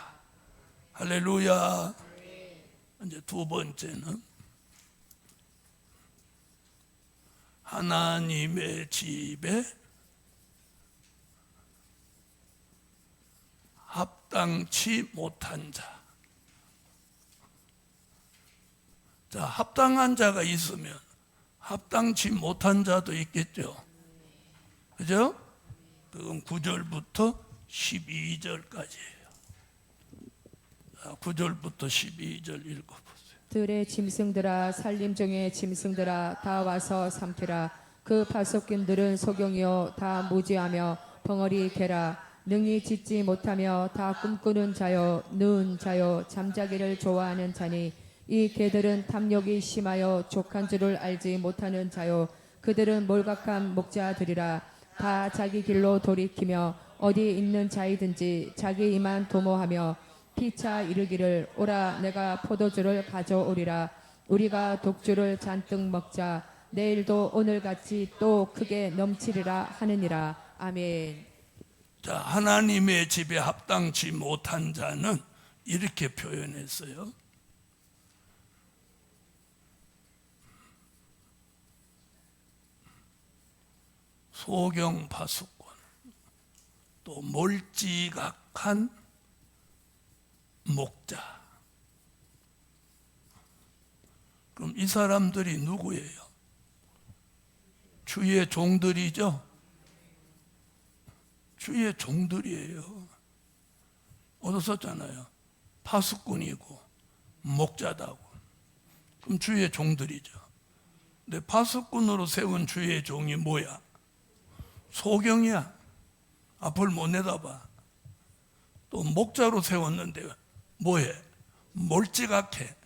할렐루야. 이제 두 번째는 하나님의 집에 합당치 못한 자. 자, 합당한 자가 있으면 합당치 못한 자도 있겠죠. 그죠? 그건 9절부터 12절까지예요. 9절부터 12절 읽어보세요. 들의 짐승들아 살림 중의 짐승들아 다 와서 삼키라. 그 파수꾼들은 소경이요 다 무지하며 벙어리 개라. 능히 짓지 못하며 다 꿈꾸는 자요 누운 자요 잠자기를 좋아하는 자니 이 개들은 탐욕이 심하여 족한 줄을 알지 못하는 자요 그들은 몰각한 목자들이라. 다 자기 길로 돌이키며 어디 있는 자이든지 자기 이만 도모하며 피차 이르기를 오라 내가 포도주를 가져오리라. 우리가 독주를 잔뜩 먹자. 내일도 오늘같이 또 크게 넘치리라 하느니라. 아멘. 자, 하나님의 집에 합당치 못한 자는 이렇게 표현했어요. 소경 파수꾼, 또 몰지각한 목자. 그럼 이 사람들이 누구예요? 주의 종들이죠. 주의 종들이에요. 어디서 썼잖아요. 파수꾼이고 목자다고. 그럼 주의 종들이죠. 근데 파수꾼으로 세운 주의 종이 뭐야? 소경이야. 앞을 못 내다봐. 또 목자로 세웠는데 뭐해? 몰지각해.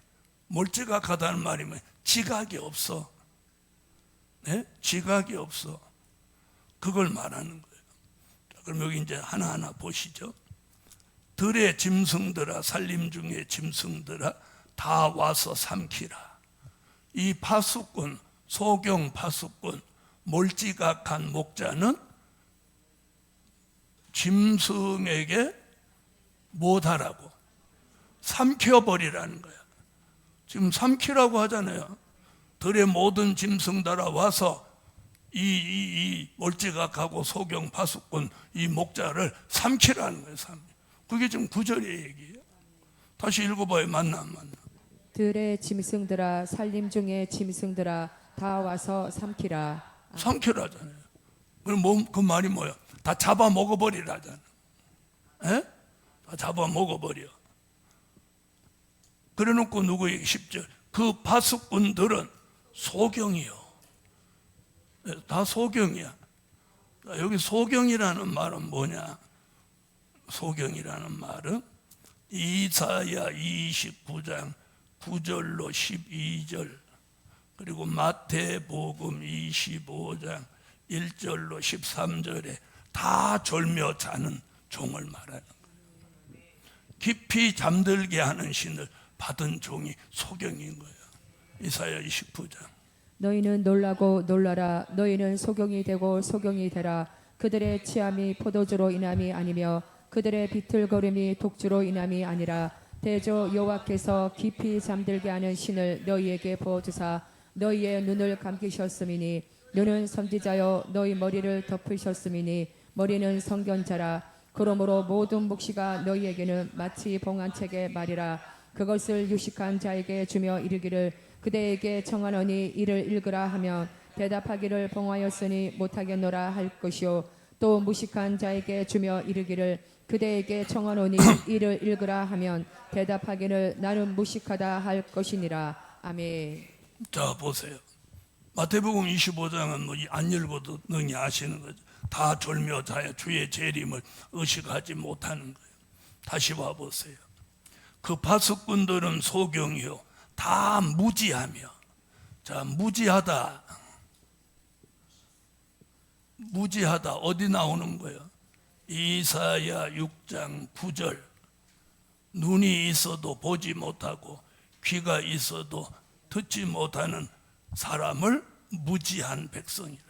몰지각하다는 말이면 지각이 없어. 네? 지각이 없어. 그걸 말하는 거예요. 자, 그럼 여기 이제 하나하나 보시죠. 들의 짐승들아 살림 중에 짐승들아 다 와서 삼키라. 이 파수꾼, 소경 파수꾼, 몰지각한 목자는 짐승에게 못하라고 삼켜버리라는 거야. 지금 삼키라고 하잖아요. 들의 모든 짐승들아 와서 이 몰지각하고 소경 파수꾼 이 목자를 삼키라는 거예요. 그게 지금 9절의 얘기예요. 다시 읽어봐요. 맞나 안 맞나? 들의 짐승들아 살림 중의 짐승들아 다 와서 삼키라. 삼키라잖아요. 그럼 그 말이 뭐야? 다 잡아 먹어버리라잖아. 에? 다 잡아 먹어버려. 그래놓고 누구에게 10절 그 파수꾼들은 소경이요. 다 소경이야. 여기 소경이라는 말은 뭐냐? 소경이라는 말은 이사야 29장 9절로 12절 그리고 마태복음 25장 1절로 13절에 다 졸며 자는 종을 말하는 거예요. 깊이 잠들게 하는 신을 받은 종이 소경인 거예요. 이사야 29장. 너희는 놀라고 놀라라. 너희는 소경이 되고 소경이 되라. 그들의 취함이 포도주로 인함이 아니며 그들의 비틀거림이 독주로 인함이 아니라 대저 여호와께서 깊이 잠들게 하는 신을 너희에게 부어주사 너희의 눈을 감기셨음이니 너는 선지자여 너희 머리를 덮으셨음이니 머리는 선견자라. 그러므로 모든 묵시가 너희에게는 마치 봉안책의 말이라. 그것을 유식한 자에게 주며 이르기를 그대에게 청하노니 이를 읽으라 하면 대답하기를 봉하였으니 못하겠노라 할 것이요 또 무식한 자에게 주며 이르기를 그대에게 청하노니 이를 읽으라 하면 대답하기를 나는 무식하다 할 것이니라. 아멘. 자 보세요. 마태복음 25장은 뭐 안 읽어도 능히 아시는 거죠. 다 졸며 자야 주의 재림을 의식하지 못하는 거예요. 다시 와보세요. 그 파수꾼들은 소경이요 다 무지하며. 자, 무지하다 어디 나오는 거예요? 이사야 6장 9절. 눈이 있어도 보지 못하고 귀가 있어도 듣지 못하는 사람을 무지한 백성이라.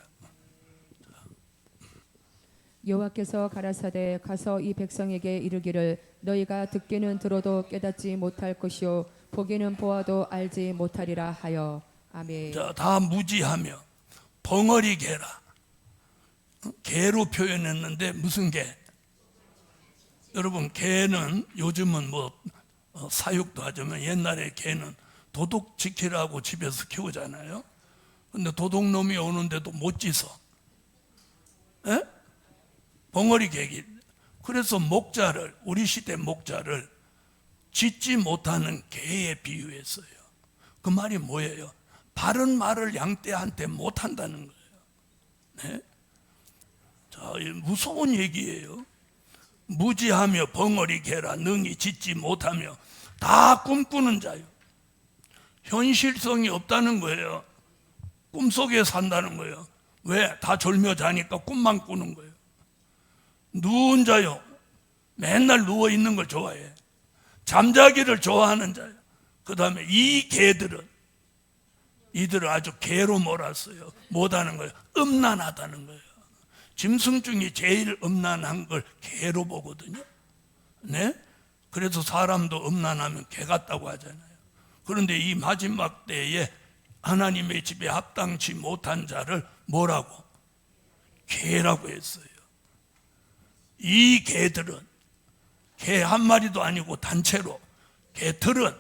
여호와께서 가라사대 가서 이 백성에게 이르기를 너희가 듣기는 들어도 깨닫지 못할 것이요 보기는 보아도 알지 못하리라 하여. 아멘. 자, 다 무지하며 벙어리 개라. 개로 표현했는데 무슨 개? 여러분, 개는 요즘은 사육도 하지만 옛날에 개는 도둑 지키라고 집에서 키우잖아요. 근데 도둑놈이 오는데도 못 짖어. 에? 벙어리 개기. 그래서 목자를, 우리 시대 목자를 짖지 못하는 개에 비유했어요. 그 말이 뭐예요? 바른 말을 양떼한테 못한다는 거예요. 네? 자, 무서운 얘기예요. 무지하며 벙어리 개라 능히 짖지 못하며 다 꿈꾸는 자요. 현실성이 없다는 거예요. 꿈속에 산다는 거예요. 왜? 다 졸며 자니까 꿈만 꾸는 거예요. 누운 자요. 맨날 누워 있는 걸 좋아해. 잠자기를 좋아하는 자요. 그 다음에 이 개들은 이들을 아주 개로 몰았어요. 못하는 거예요. 음란하다는 거예요. 짐승 중에 제일 음란한 걸 개로 보거든요. 네? 그래서 사람도 음란하면 개 같다고 하잖아요. 그런데 이 마지막 때에 하나님의 집에 합당치 못한 자를 뭐라고? 개라고 했어요. 이 개들은, 개 한 마리도 아니고 단체로 개들은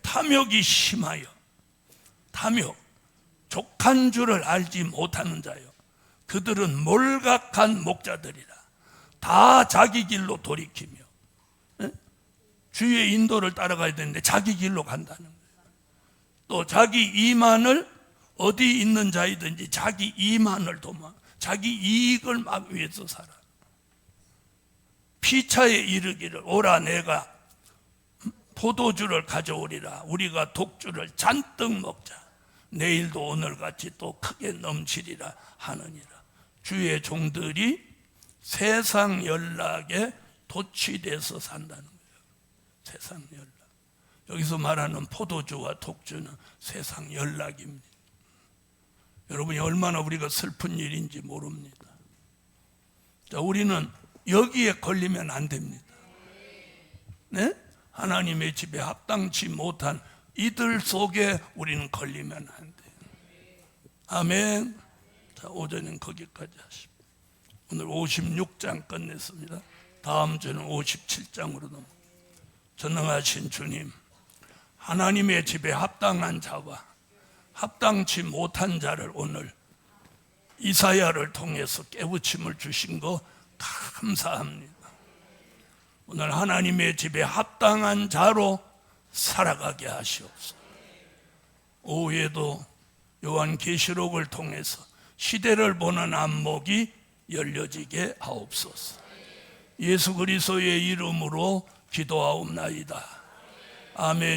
탐욕이 심하여, 탐욕, 족한 줄을 알지 못하는 자요. 그들은 몰각한 목자들이라. 다 자기 길로 돌이키며, 주의 인도를 따라가야 되는데 자기 길로 간다는 거예요. 또 자기 이만을, 어디 있는 자이든지 자기 이만을 도모, 자기 이익을 막 위해서 살아. 피차에 이르기를 오라 내가 포도주를 가져오리라. 우리가 독주를 잔뜩 먹자. 내일도 오늘같이 또 크게 넘치리라 하느니라. 주의 종들이 세상 연락에 도취돼서 산다는 거예요. 세상 연락. 여기서 말하는 포도주와 독주는 세상 연락입니다. 여러분이 얼마나 우리가 슬픈 일인지 모릅니다. 자, 우리는 여기에 걸리면 안 됩니다. 네? 하나님의 집에 합당치 못한 이들 속에 우리는 걸리면 안 돼요. 아멘. 자, 오전엔 거기까지 하십시오. 오늘 56장 끝냈습니다. 다음 주는 57장으로 넘어갑니다. 전능하신 주님, 하나님의 집에 합당한 자와 합당치 못한 자를 오늘 이사야를 통해서 깨우침을 주신 거 감사합니다. 오늘 하나님의 집에 합당한 자로 살아가게 하시옵소서. 오후에도 요한계시록을 통해서 시대를 보는 안목이 열려지게 하옵소서. 예수 그리스도의 이름으로 기도하옵나이다. 아멘.